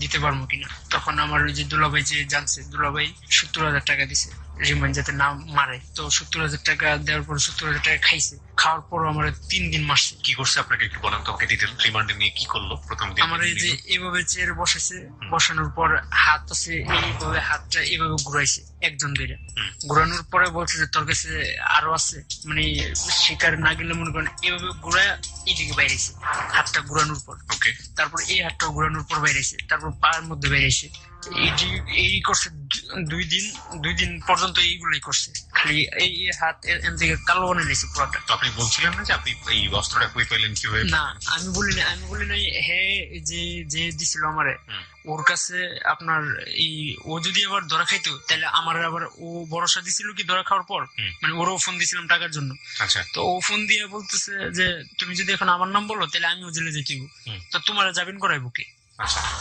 S3: দিতে পারবো কিনা। তখন আমার ওই যে দুলাভাই যে জানছে, দুলাভাই 70,000 টাকা দিছে রিমান্ড যাতে না মারে। তো 70,000 টাকা দেওয়ার পর 70,000 টাকা খাইছে। খাওয়ার পর আমার 3 দিন মারছে।
S1: কি করছে আপনাকে একটু বলেন তো, আমাকে ডিটেইল। রিমান্ডে নিয়ে কি করলো প্রথম দিন?
S3: আমার এই যে এইভাবে চেয়ারে বসেছে, বসানোর পর হাত আছে এইভাবে, হাতটা এইভাবে ঘুরাইছে একজন ধরে। ঘুরানোর পরে বলছে যে তোর কাছে আরো আছে, মানে শিকার না গেলে মনে করেন এইভাবে ঘুরায় এইদিকে বাইরেছে, হাতটা ঘুরানোর পর। তারপর এই হাতটা ঘুরানোর পর বাইরেছে, তারপর পায়ের মধ্যে বাইরেছে। এই করছে 2 দিন পর্যন্ত এইগুলোই করছে, খালি এই হাত এর থেকে কালো বানিয়ে নিয়েছে পুরোটা।
S1: তো আপনি বলছিলেন না যে আপনি এই অস্ত্রটা কই পেলেন, কিভাবে?
S3: না, আমি বলি নাই হ্যাঁ যে দিছিল আমারে, ওর কাছে আপনার এই ও যদি আবার ধরা খাইতো তাহলে আমার আবার ও ভরসা দিছিল কি ধরা খাওয়ার পর, মানে ওরও ফোন দিছিলাম টাকার জন্য।
S1: আচ্ছা।
S3: তো ও ফোন দিয়ে বলতেছে যে তুমি যদি এখন আমার নাম বলো তাহলে আমিও জেলে যেতে, তো তোমার জামিন করাইবো কে?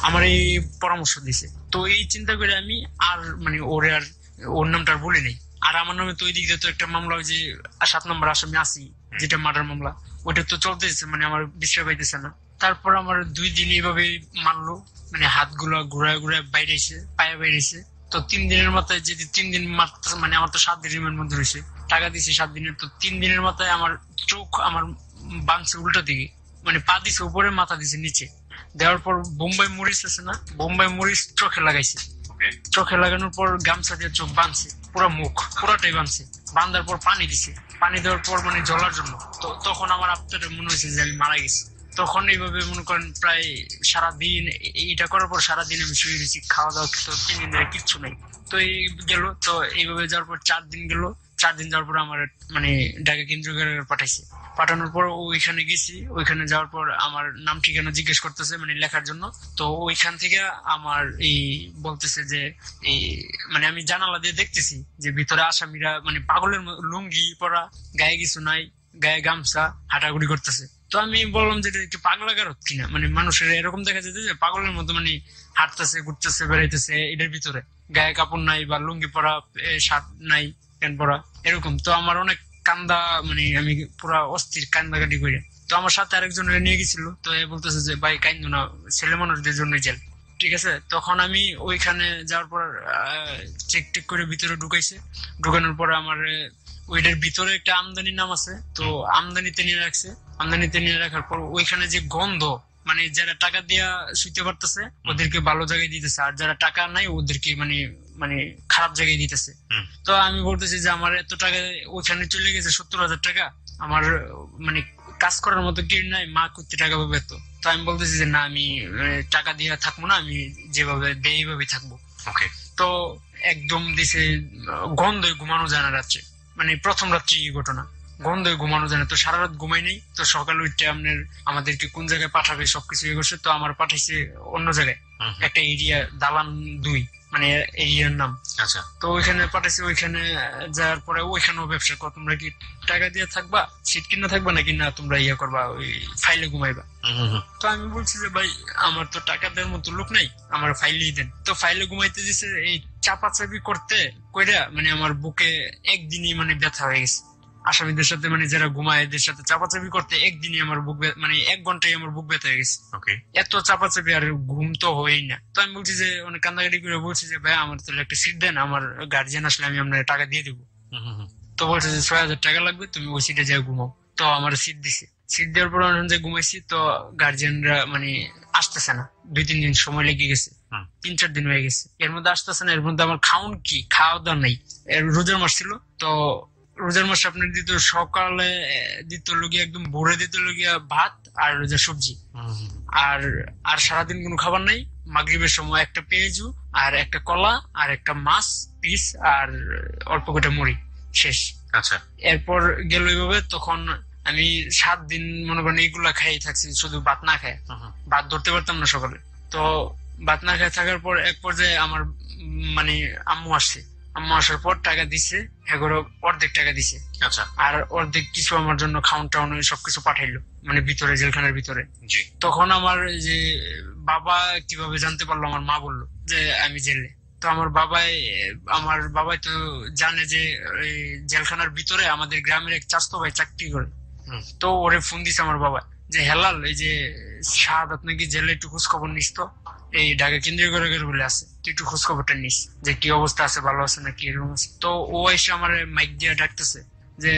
S3: আমার এই পরামর্শ দিছে। তো এই চিন্তা করে আমি আর মানে ওর নামটা আর বলি নাই। আর আমার নামে তো ওই দিক দিয়ে তো একটা মামলা, ওই যে 7 নম্বর আসামি আছি, যেটা মার্ডার মামলা, ওইটা তো চলতেছে, মানে আমার বিশ্রাম পাইতেছে না। তারপর আমার 2 দিন এইভাবে মারলো, মানে হাতগুলো ঘুরায় ঘুরায় বাইরেছে, পায়ে বাইরেছে। তো 3 দিনের মাথায় যদি 3 দিন মাত্র মানে আমার তো 7 দিন রিমান্ড মধ্যে রয়েছে, টাকা দিছি 7 দিনের, তো 3 দিনের মাথায় আমার চোখ আমার বাংছে উল্টা দিকে, মানে পা দিছে উপরে মাথা দিছে নিচে, দেওয়ার পর বোম্বাই মরিচ আছে না, বোম্বাই মরিচ চোখে লাগাইছে, চোখে লাগানোর পর গামছা দিয়ে চোখ বাঁধছে, পুরো মুখ পুরোটাই বাঁধছে, বাঁধার পর পানি দিছে, পানি দেওয়ার পর মানে জ্বলার জন্য। তো তখন আমার আপনাদের মনে হয়েছে যে আমি মারা গেছি। তখন এইভাবে মনে করেন প্রায় সারাদিন এইটা করার পর সারাদিন আমি শুয়ে গেছি, খাওয়া দাওয়া তো 3 দিন ধরে কিচ্ছু নাই। তো এই গেল, তো এইভাবে যাওয়ার পর 4 দিন গেল, 4 দিন যাওয়ার পর আমার মানে ঢাকা কেন্দ্রীয় কারাগারে পাঠাইছে। পাঠানোর পর ওইখানে গেছি, ওইখানে যাওয়ার পর আমার নাম ঠিকানা জিজ্ঞেস করতেছে মানে লেখার জন্য। তো ওইখান থেকে আমার এই বলতেছে যে এই মানে আমি জানালা দিয়ে দেখতেছি যে ভিতরে আসামিরা মানে পাগলের লুঙ্গি পরা, গায়ে কিছু নাই, গায়ে গামছা, হাঁটাগুড়ি করতেছে। তো আমি বললাম যে একটু পাগলা গারত কিনা, মানে মানুষের এরকম দেখা যেত যে পাগলের মতো মানে হাঁটতেছে, ঘুরতেছে, বেড়াইতেছে, এটার ভিতরে গায়ে কাপড় নাই বা লুঙ্গি পরা, শার্ট নাই, প্যান্ট পরা, এরকম। তো আমার অনেক কান্দা, মানে আমি পুরা অস্থির কান্দাকাটি করে। তো আমার সাথে আরেকজন নিয়ে গেছিল, তো এ বলতেছে যে ভাই কান্দো না, ছেলে মানুষদের জন্য জেল, ঠিক আছে। তখন আমি ওইখানে যাওয়ার পর চেক টেক করে ভিতরে ঢুকাইছে। ঢুকানোর পর আমার ওইটার ভিতরে একটা আমদানির নাম আছে, তো আমদানিতে নিয়ে রাখছে। আমদানিতে নিয়ে রাখার পর ওইখানে যে গন্ধ, মানে যারা টাকা দিয়া শুইতে পারতেছে ওদেরকে ভালো জায়গায় দিতেছে, আর যারা টাকা নাই ওদেরকে মানে মানে খারাপ জায়গায় দিতেছে। তো আমি বলতেছি যে আমার এত টাকা ওইখানে চলে গেছে, 70,000 টাকা, আমার মানে কাজ করার মতো কি নাই, মা করতে টাকা পাবে। তো আমি বলতেছি যে না, আমি টাকা দিয়ে থাকবো না, আমি যেভাবে দেয় এইভাবে থাকবো। তো একদম দিছে গন্ধ, ঘুমানো যায় না রাত্রে, মানে প্রথম রাত্রি ঘটনা, গন্ধ ঘুমানো যায় না। তো সারা রাত ঘুমাই নাই। তো সকালে উঠে আপনার আমাদেরকে কোন জায়গায় পাঠাবে সবকিছু ইয়ে করছে। তো আমার পাঠাইছে অন্য জায়গায়, একটা এরিয়া, দালান 2 মানে এরিয়ার নাম। আচ্ছা, তো ওইখানে পাঠাইছে। ওইখানে যাওয়ার পরে ওইখানেও ব্যবসা কর, তোমরা কি টাকা দিয়ে থাকবা, সিট কিনা থাকবা নাকি না তোমরা ইয়ে করবা, ওই ফাইলে ঘুমাইবা। তো আমি বলছি যে ভাই আমার তো টাকা দেওয়ার মতো লোক নাই, আমার ফাইলেই দেন। তো ফাইলে ঘুমাইতে দিছে। এই চাপাচাপি করতে কইরা মানে আমার বুকে একদিনই মানে ব্যথা হয়ে গেছে। আসামিদের সাথে মানে যারা ঘুমায় এদের সাথে চাপাচাপি করতে একদিনই আমার বুক মানে 1 ঘন্টায় আমার বুক ব্যথা হয়ে গেছে। এত চাপাচাপি আর ঘুম তো হয়ই না। তো আমি বলছি যে অনেক কান্দাকাটি করে বলছি যে ভাই আমার তাহলে একটা সিট দেন, আমার গার্জিয়ান আসলে আমি আপনার টাকা দিয়ে দেবো। তো বলছে যে 6,000 টাকা লাগবে, তুমি ওই সিটে যাই ঘুমাও। তো আমার সিট দিছে। সিট দেওয়ার পর যে ঘুমাইছি, তো গার্জিয়ানরা মানে আসতেছে না, 2-3 দিন সময় লেগে গেছে, 3-4 দিন হয়ে গেছে, এর মধ্যে আসতেছে না। এর মধ্যে আমার খাওন কি, খাওয়া দাওয়া নাই। রোজার মাস ছিল, তো রোজার মাসে আপনার দিত সকালে দিত লগিয়া একদম ভোরে দিত লগিয়া ভাত আর রোজার সবজি, আর আর সারাদিন কোনো খাবার নাই। মাগরিবের সময় একটা পেঁয়াজু আর একটা কলা আর একটা মাছ পিস আর অল্প কটা মুড়ি, শেষ। আচ্ছা, এরপর গেল এইভাবে। তখন আমি 7 দিন মনে করেন এইগুলা খাই থাকছি, শুধু ভাত না খায়, ভাত ধরতে পারতাম না সকালে। তো ভাত না খায় থাকার পর এক পর্যায়ে আমার মানে আম্মু আসছে। আম্মা আসার পর টাকা দিছে, এগারো অর্ধেক টাকা দিছে। আচ্ছা, আর অর্ধেক কিছু আমার জন্য খাউন টাউন সবকিছু পাঠাইলো, মানে ভিতরে, জেলখানার ভিতরে। তখন আমার যে বাবা কিভাবে জানতে পারলো, আমার মা বললো যে আমি জেলে। তো আমার বাবাই তো জানে যে জেলখানার ভিতরে আমাদের গ্রামের এক চাচতো ভাই চাকরি করে। তো ওরে ফোন দিছে আমার বাবা যে হেলাল, এই যে শাহাদাত নাকি জেলে, একটু খোঁজ খবর নিস তো, এই ঢাকা কেন্দ্রীয় কারাগার বলে আছে, তুই একটু খোঁজ খবরটা নিস যে কি অবস্থা আছে, ভালো আছে নাকি, এরকম আছে। তো ও এসে আমার মাইক দিয়ে ডাকতেছে যে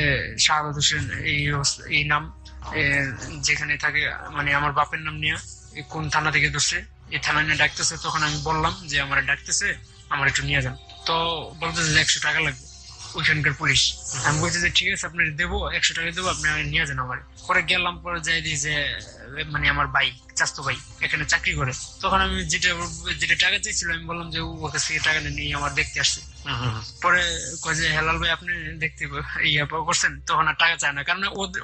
S3: শাহাদাত হোসেন এই নাম, যেখানে থাকে মানে আমার বাপের নাম নিয়ে কোন থানা থেকে ধরছে, এই থানা নিয়ে ডাকতেছে। তখন আমি বললাম যে আমার ডাকতেছে, আমার একটু নিয়ে যান। তো বলতেছে যে 100 টাকা লাগবে ওইখানকার পুলিশ। আমি বলছি যে ঠিক আছে, আপনার দেবো, 100 টাকা দেবো, আপনি নিয়ে যান আমার। পরে গেলাম, পরে যাই দিই যে মানে আমার ভাই, চাচতো ভাই এখানে চাকরি করে। তখন আমি যেটা টাকা চাইছিল আমি বললাম যে ওর কাছ থেকে টাকা নিয়ে আমার দেখতে আসছে। পরে কয় যে হেলাল ভাই আপনি দেখতে ইয়া করছেন, তখন আর টাকা চায় না, কারণ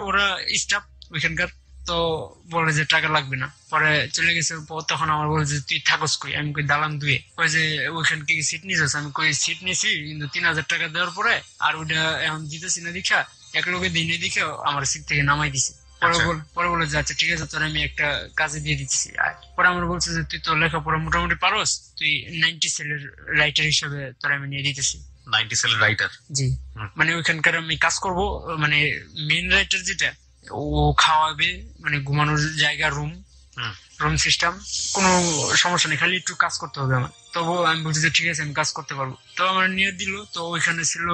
S3: ওরা স্টাফ ওইখানকার। তো বলে যে টাকা লাগবে না, পরে চলে গেছে। তখন আমার বলে যে তুই থাকস কই, আমি কই দালান 2-এ। কই যে ওইখান কি সিট নিয়েছিস, আমি কই সিট নিয়েছি, কিন্তু 3,000 টাকা দেওয়ার পরে আর ওইটা এখন দিতেছি না দীক্ষা, এক লোকে দিনে দিকে আমার সিট থেকে নামাই দিছে। পরে বলে যে আচ্ছা ঠিক আছে, তোর আমি একটা কাজে দিয়ে দিচ্ছি। পরে আমার বলছে যে তুই তো লেখাপড়া মোটামুটি পারস, তুই 90 সেলের রাইটার হিসেবে তোর আমি নিয়ে দিতেছি। 90 সেলের রাইটার? জি, মানে ওইখানকার আমি কাজ করব, মানে মেন রাইটার যেটা, ও খাওয়াবে, মানে ঘুমানোর জায়গা, রুম, রুম সিস্টেম, কোনো সমস্যা নেই, খালি একটু কাজ করতে হবে আমার। তবু আমি বলছি যে ঠিক আছে আমি কাজ করতে পারবো। তো আমার নিয়ে দিল। তো ওইখানে ছিল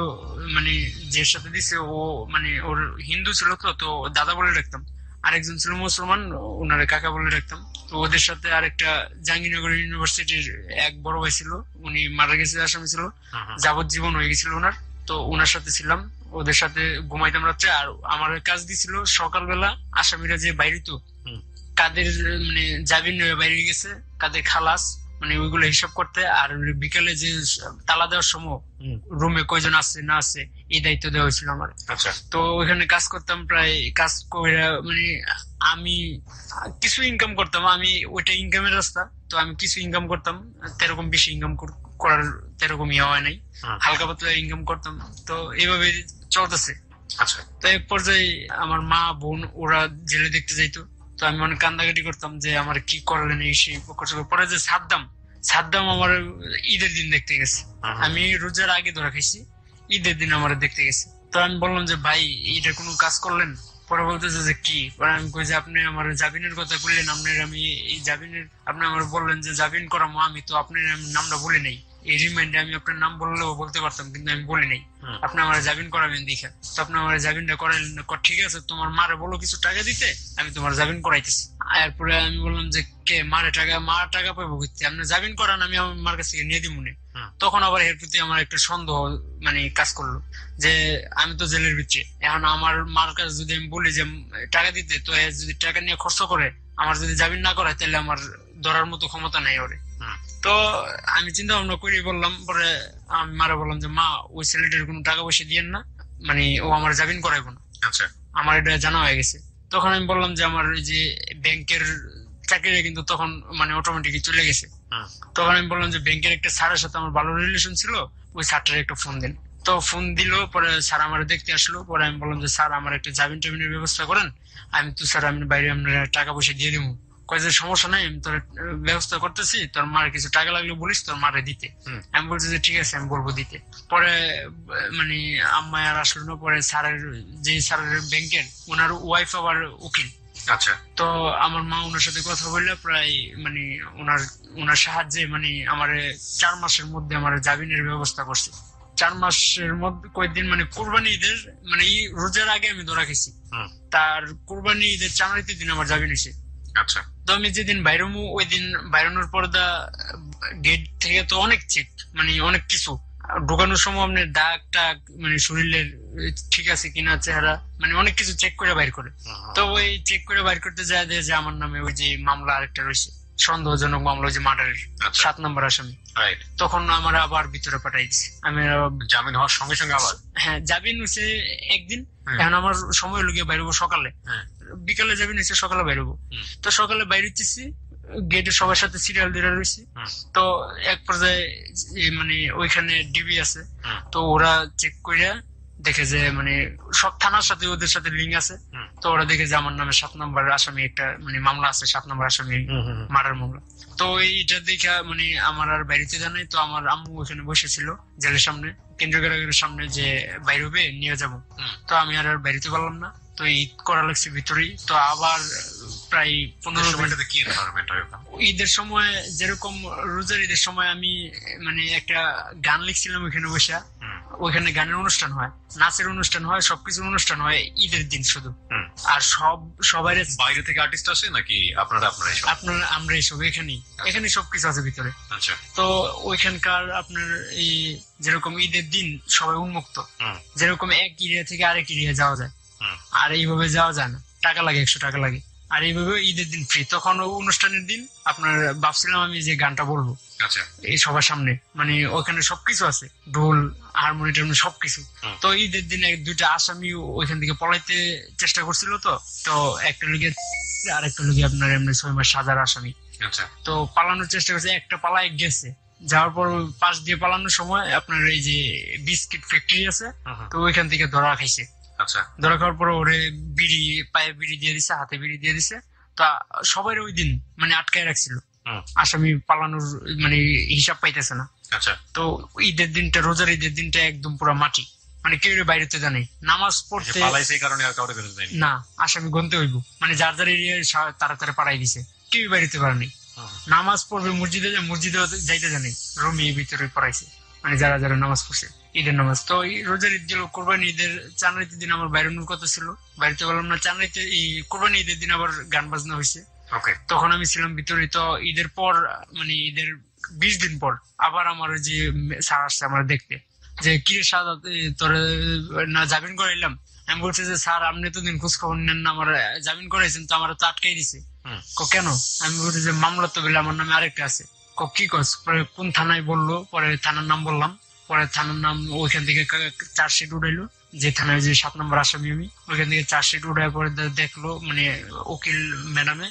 S3: মানে যে সাথে দিছে ও মানে ওর হিন্দু ছিল, তো দাদা বলে রাখতাম। আরেকজন ছিল মুসলমান, ওনারে কাকা বলে রাখতাম। তো ওদের সাথে আরেকটা জাহাঙ্গীরনগর ইউনিভার্সিটির এক বড় ভাই ছিল, উনি মারা গেছে, আসামি ছিল, যাবজ্জীবন হয়ে গেছিল ওনার। তো ওনার সাথে ছিলাম, ওদের সাথে ঘুমাইতাম রাত্রে। আর আমার কাজ দিছিল সকালবেলা আসামিরা যে বাইরে, তো কাদের মানে জামিন হয়ে বাইরে গেছে, কাদের খালাস, মানে ওইগুলো হিসাব করতে। আর বিকালে যে তালা দেওয়ার সময় রুমে কয়জন আছে না আছে এই দায়িত্ব দেওয়া হয়েছিল আমার। তো ওইখানে কাজ করতাম, প্রায় কাজ করে মানে আমি কিছু ইনকাম করতাম, আমি ওইটা ইনকামের রাস্তা। তো আমি কিছু ইনকাম করতাম, তেরকম বেশি ইনকাম করার তেরকম ইয়ে হয় নাই, হালকা পাতলা ইনকাম করতাম। তো এইভাবে চলতেছে। তো এক পর্যায়ে আমার মা বোন ওরা জেলে দেখতে যাইতো। তো আমি অনেক কান্দাকাটি করতাম যে আমার কি করলেন এই সেই। পরে যে সাদ্দাম আমার ঈদের দিন দেখতে গেছে, আমি রোজার আগে ধরা খাইছি, ঈদের দিন আমার দেখতে গেছে। তো আমি বললাম যে ভাই এইটা কোনো কাজ করলেন? পরে বলতেছে যে কি? পরে আমি কই যে আপনি আমার জামিনের কথা বললেন, আপনার আমি এই জামিনের আপনি আমার বললেন যে জামিন করামো, আমি তো আপনার নামটা বলি নাই। এই রিমাইন্ডে আমি আপনার নাম বললেও বলতে পারতাম, কিন্তু আমি বলি নাই। আপনি আমার জামিন করাবেন দেখা। তো আপনি আমার জামিনটা করাইলেন, ঠিক আছে তোমার মারে বলো কিছু টাকা দিতে, আমি তোমার জামিন করাইতেছি। এরপরে আমি বললাম যে কে মারে টাকা, মা টাকা পাবো করতে, আপনি জামিন করান, আমি আমার মার কাছ থেকে নিয়ে দিব মনে। তখন আবার এর প্রতি আমার একটা সন্দেহ মানে কাজ করলো যে আমি তো জেলের ভিতরে, এখন আমার মার কাছে যদি আমি বলি যে টাকা দিতে, তো যদি টাকা নিয়ে খরচ করে আমার যদি জামিন না করায়, তাহলে আমার ধরার মতো ক্ষমতা নাই ওরে। তো আমি চিন্তা ভাবনা করি বললাম, পরে আমি মারা বললাম যে মা ওই ছেলেটার কোনো টাকা পয়সা দিয়েন না, মানে ও আমার জামিন করাইবো না, আমার এটা জানা হয়ে গেছে। তখন আমি বললাম যে আমার ওই যে ব্যাংকের চাকরিটা কিন্তু তখন মানে অটোমেটিকই চলে গেছে। তখন আমি বললাম যে ব্যাংকের একটা স্যারের সাথে আমার ভালো রিলেশন ছিল, ওই স্যারটার একটা ফোন দিন। তো ফোন দিল, পরে স্যার আমার দেখতে আসলো। পরে আমি বললাম যে স্যার আমার একটা জামিন টামিনের ব্যবস্থা করেন। আমি তো স্যার আমি বাইরে আপনার টাকা পয়সা দিয়ে দিব। কয় যে সমস্যা নাই, আমি তোর ব্যবস্থা করতেছি, তোর মার কিছু টাকা লাগলে বলিস তোর মারে দিতে। আমি বলছি যে ঠিক আছে আমি বলবো দিতে। পরে মানে আম্মা আর আসলো না। পরে স্যারের যে স্যারের ব্যাংকের ওনার ওয়াইফ আবার উকিল। তো আমার মা ওনার সাথে কথা বললে প্রায় মানে ওনার সাহায্যে মানে আমার 4 মাসের মধ্যে আমার জামিনের ব্যবস্থা করছে। 4 মাসের মধ্যে কয়েকদিন মানে কোরবানি ঈদের মানে রোজার আগে আমি ধরা খেয়েছি, তার কোরবানি ঈদের 4 দিন আমার জামিন হয়েছে। তো আমি যেদিন বাইরমু ওই দিন বাইরানোর পর্দা গেট থেকে তো অনেক চেক মানে অনেক কিছু ঢোকানোর সময় আপনার দাগ টাগ মানে শরীরের ঠিক আছে কিনা, চেহারা মানে অনেক কিছু চেক করে বাইর করে। তো ওই চেক করে বাইর করতে যায় যে আমার নামে ওই যে মামলা আরেকটা রয়েছে, সন্দেহজনক মামলা, ওই যে মার্ডারের 7 নম্বর আসামি। তখন আমার আবার ভিতরে পাঠাই দিচ্ছে। আমি
S1: জামিন হওয়ার সঙ্গে সঙ্গে আবার
S3: হ্যাঁ জামিন হয়েছে একদিন। এখন আমার সময় লুকিয়ে বাইরবো সকালে, বিকালে জামিন হয়েছে সকালে বাইরবো। তো সকালে বাইরে হচ্ছি, গেটে সবার সাথে সিরিয়াল দিয়ে রয়েছে। তো এক পর্যায়ে মানে ওইখানে ডিবি আছে, তো ওরা চেক করে দেখে যে মানে সব থানার সাথে ওদের সাথে লিঙ্ক আছে। তো ওরা দেখে যে আমার নামে 7 নম্বর আসামি একটা মানে মামলা আছে, 7 নম্বর আসামি মার্ডার মামলা। তো এইটা দেখা মানে আমার আর বাইরেতে জানাই। তো আমার আম্মু ওখানে বসেছিল জেলের সামনে, কেন্দ্রীয় কারাগারের সামনে, যে বাইরে নিয়ে যাব। তো আমি আর বাইরেতে পারলাম না। তো ঈদ করা লাগছে ভিতরেই। তো আবার প্রায় 15 ঈদের সময় যেরকম রোজার ঈদের সময় আমি মানে একটা গান লিখছিলাম ওইখানে বসে। ওইখানে গানের অনুষ্ঠান হয়, নাচের অনুষ্ঠান হয়, সবকিছুর অনুষ্ঠান হয় ঈদের দিন শুধু। আর সবাই
S1: বাইরে থেকে আর্টিস্ট আসে নাকি আপনারা
S3: আমরা এসব এখানে সবকিছু আছে ভিতরে। তো ওইখানকার আপনার এই যেরকম ঈদের দিন সবাই উন্মুক্ত, যেরকম এক এরিয়া থেকে আরেক এরিয়া যাওয়া যায়, আর এইভাবে যাওয়া যায় না, টাকা লাগে, 100 টাকা লাগে। আর এইভাবে ঈদের দিন ফ্রি। তখন অনুষ্ঠানের দিন আপনার ভাবছিলাম আমি যে গানটা বলবো এই সবার সামনে, মানে ওখানে সবকিছু আছে, ঢোল হারমোনিয়াম সবকিছু। তো ঈদের দিন 2টা আসামি ওইখান থেকে পলাইতে চেষ্টা করছিল। তো একটা লোকের আর একটা লোক আপনার এমনি 6 মাস সাজার আসামি। তো পালানোর চেষ্টা করছে, একটা পালায় গেছে। যাওয়ার পর পাশ দিয়ে পালানোর সময় আপনার এই যে বিস্কিট ফ্যাক্টরি আছে, তো ওইখান থেকে ধরা খাইছে। ধরা খাওয়ার পর ওরে বিড়ি, পায়ে বিড়ি দিয়ে দিছে, হাতে বিড়ি দিয়ে দিছে। তা সবাই ওই দিন মানে আটকায় রাখছিল, আসামি পালানোর মানে হিসাব পাইতেছে না। তো ঈদের দিনটা, রোজার ঈদের দিনটা একদম পুরো মাটি, মানে কেউ বাইরেতে জানে নামাজ পড়তে না, আসামি গনতে হইব, মানে যার যার এরিয়ায় তাড়াতাড়ি পাড়াই দিছে। টিভি বাড়িতে পারেনি। নামাজ পড়বে মসজিদে, মসজিদে যাইতে জানি, রুমি ভিতরে পড়াইছে, মানে যারা যারা নামাজ পড়ছে ঈদের নামাজ। তো এই রোজার ঈদ গেল, কোরবানি ঈদের চান রাইতের দিন আমার বাইরানোর কথা ছিল, বাড়িতে বললাম না। চান রাইতে এই কোরবানি ঈদের দিন আবার গান বাজনা হয়েছে, তখন আমি ছিলাম ভিতরে। তো ঈদের পর মানে ঈদের 20 দিন পর আবার আমার ওই যে স্যার আসছে আমার দেখতে, যে কি সাদাত তোরে না জামিন করাইলাম। আমি বলছি যে স্যার আপনি এতদিন খোঁজ খবর নেন না, আমার জামিন করাইছেন তো আমার তো আটকাই দিছে। কেন? আমি বলছি যে মামলা তো বলে আমার নামে আরেকটা আছে। কি কস? পরে কোন থানায় বললো, পরে থানার নাম বললাম, পরে থানার নাম ওইখান থেকে চার্জশিট উঠাইলো, যে থানায় যে 7 নম্বর আসামি আমি, ওইখান থেকে চার্জশিট উঠায় পরে দেখলো মানে উকিল ম্যাডামে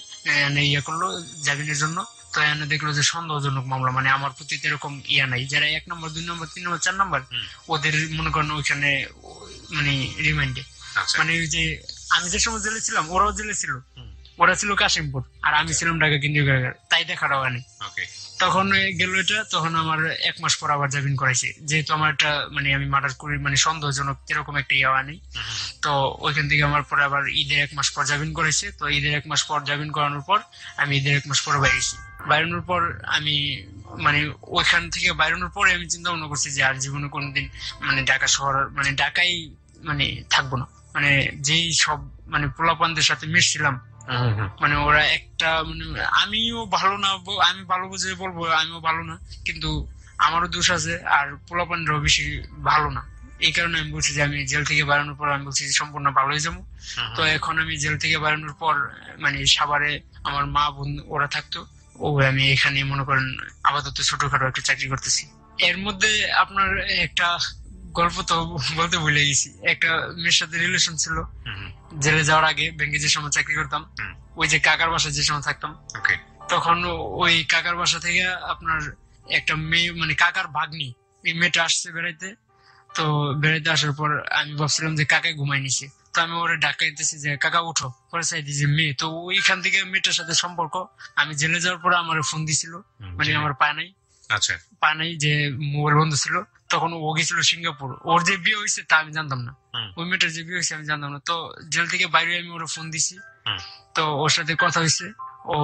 S3: ইয়ে করলো জামিনের জন্য। তো এনে দেখলো যে সন্দেহজনক মামলা, মানে আমার প্রতি এরকম ইয়া নাই, যারা 1 নম্বর 2 নম্বর 3 নম্বর 4 নম্বর ওদের মনে করেন ওইখানে মানে রিমান্ডে, মানে ওই যে আমি যে সময় জেলে ছিলাম ওরাও জেলে ছিল, ওরা ছিল কাশিমপুর আর আমি ছিলাম ঢাকা কেন্দ্রীয় কারাগার, তাই দেখাটাও আনি। তখন গেল এটা, তখন আমার 1 মাস পর আবার জামিন করাইছে, যেহেতু আমার একটা মানে আমি মার্ডার করি মানে সন্দেহজনক এরকম একটা ইয়া নেই। তো ওইখান থেকে আমার পরে আবার ঈদের 1 মাস পর জামিন করেছে। তো ঈদের 1 মাস পর জামিন করানোর পর আমি ঈদের 1 মাস পর বাইরেছি। বাইরানোর পর আমি মানে ওইখান থেকে বাইরানোর পরে আমি চিন্তা ভাবনা করছি যে আর জীবনে কোনোদিন মানে ঢাকা শহর মানে ঢাকায় মানে থাকবো না। মানে যেই সব মানে পোলাপানদের সাথে মিশছিলাম, মানে ওরা একটা মানে আমিও ভালো না, আমি ভালো বুঝে বলবো আমিও ভালো না, কিন্তু আমারও দোষ আছে, আর পোলাপানরাও বেশি ভালো না। এই কারণে আমি বলছি যে আমি জেল থেকে বেরোনোর পর আমি বলছি সম্পূর্ণ ভালো হয়ে যাবো। তো এখন আমি জেল থেকে বেরোনোর পর মানে সাভারে আমার মা বোন ওরা থাকতো, ও আমি এখানে মনে করেন আপাতত ছোটখাটো একটা চাকরি করতেছি। এর মধ্যে আপনার একটা গল্প তো বলতে ভুলে গেছি, একটা মেয়ের সাথে রিলেশন ছিল জেলে যাওয়ার আগে, ব্যাংকে যে সময় চাকরি করতাম, ওই যে কাকার বাসায় যে সময় থাকতাম, তখন ওই কাকার বাসা থেকে আপনার একটা মেয়ে মানে কাকার ভাগ্নি, এই মেয়েটা আসছে বেড়াইতে। তো বেড়াইতে আসার পর আমি ভাবছিলাম যে কাকায় ঘুমাই নিছে, তো আমি ওরা ডাকাইতেছি যে কাকা উঠো, পরে চাই দিয়েছে মেয়ে। তো ওইখান থেকে মেয়েটার সাথে সম্পর্ক। আমি জেলে যাওয়ার পরে আমার ফোন দিছিল, মানে আমার পায় নাই, পায় নাই যে মোবাইল বন্ধ ছিল। তখন ও গেছিল সিঙ্গাপুর, ওর যে বিয়ে হয়েছে তা আমি জানতাম না, ওই মেয়েটার যে বিয়ে হয়েছে আমি জানতাম না। তো জেল থেকে বাইরে আমি ওরা ফোন দিছি, তো ওর সাথে কথা হয়েছে, ও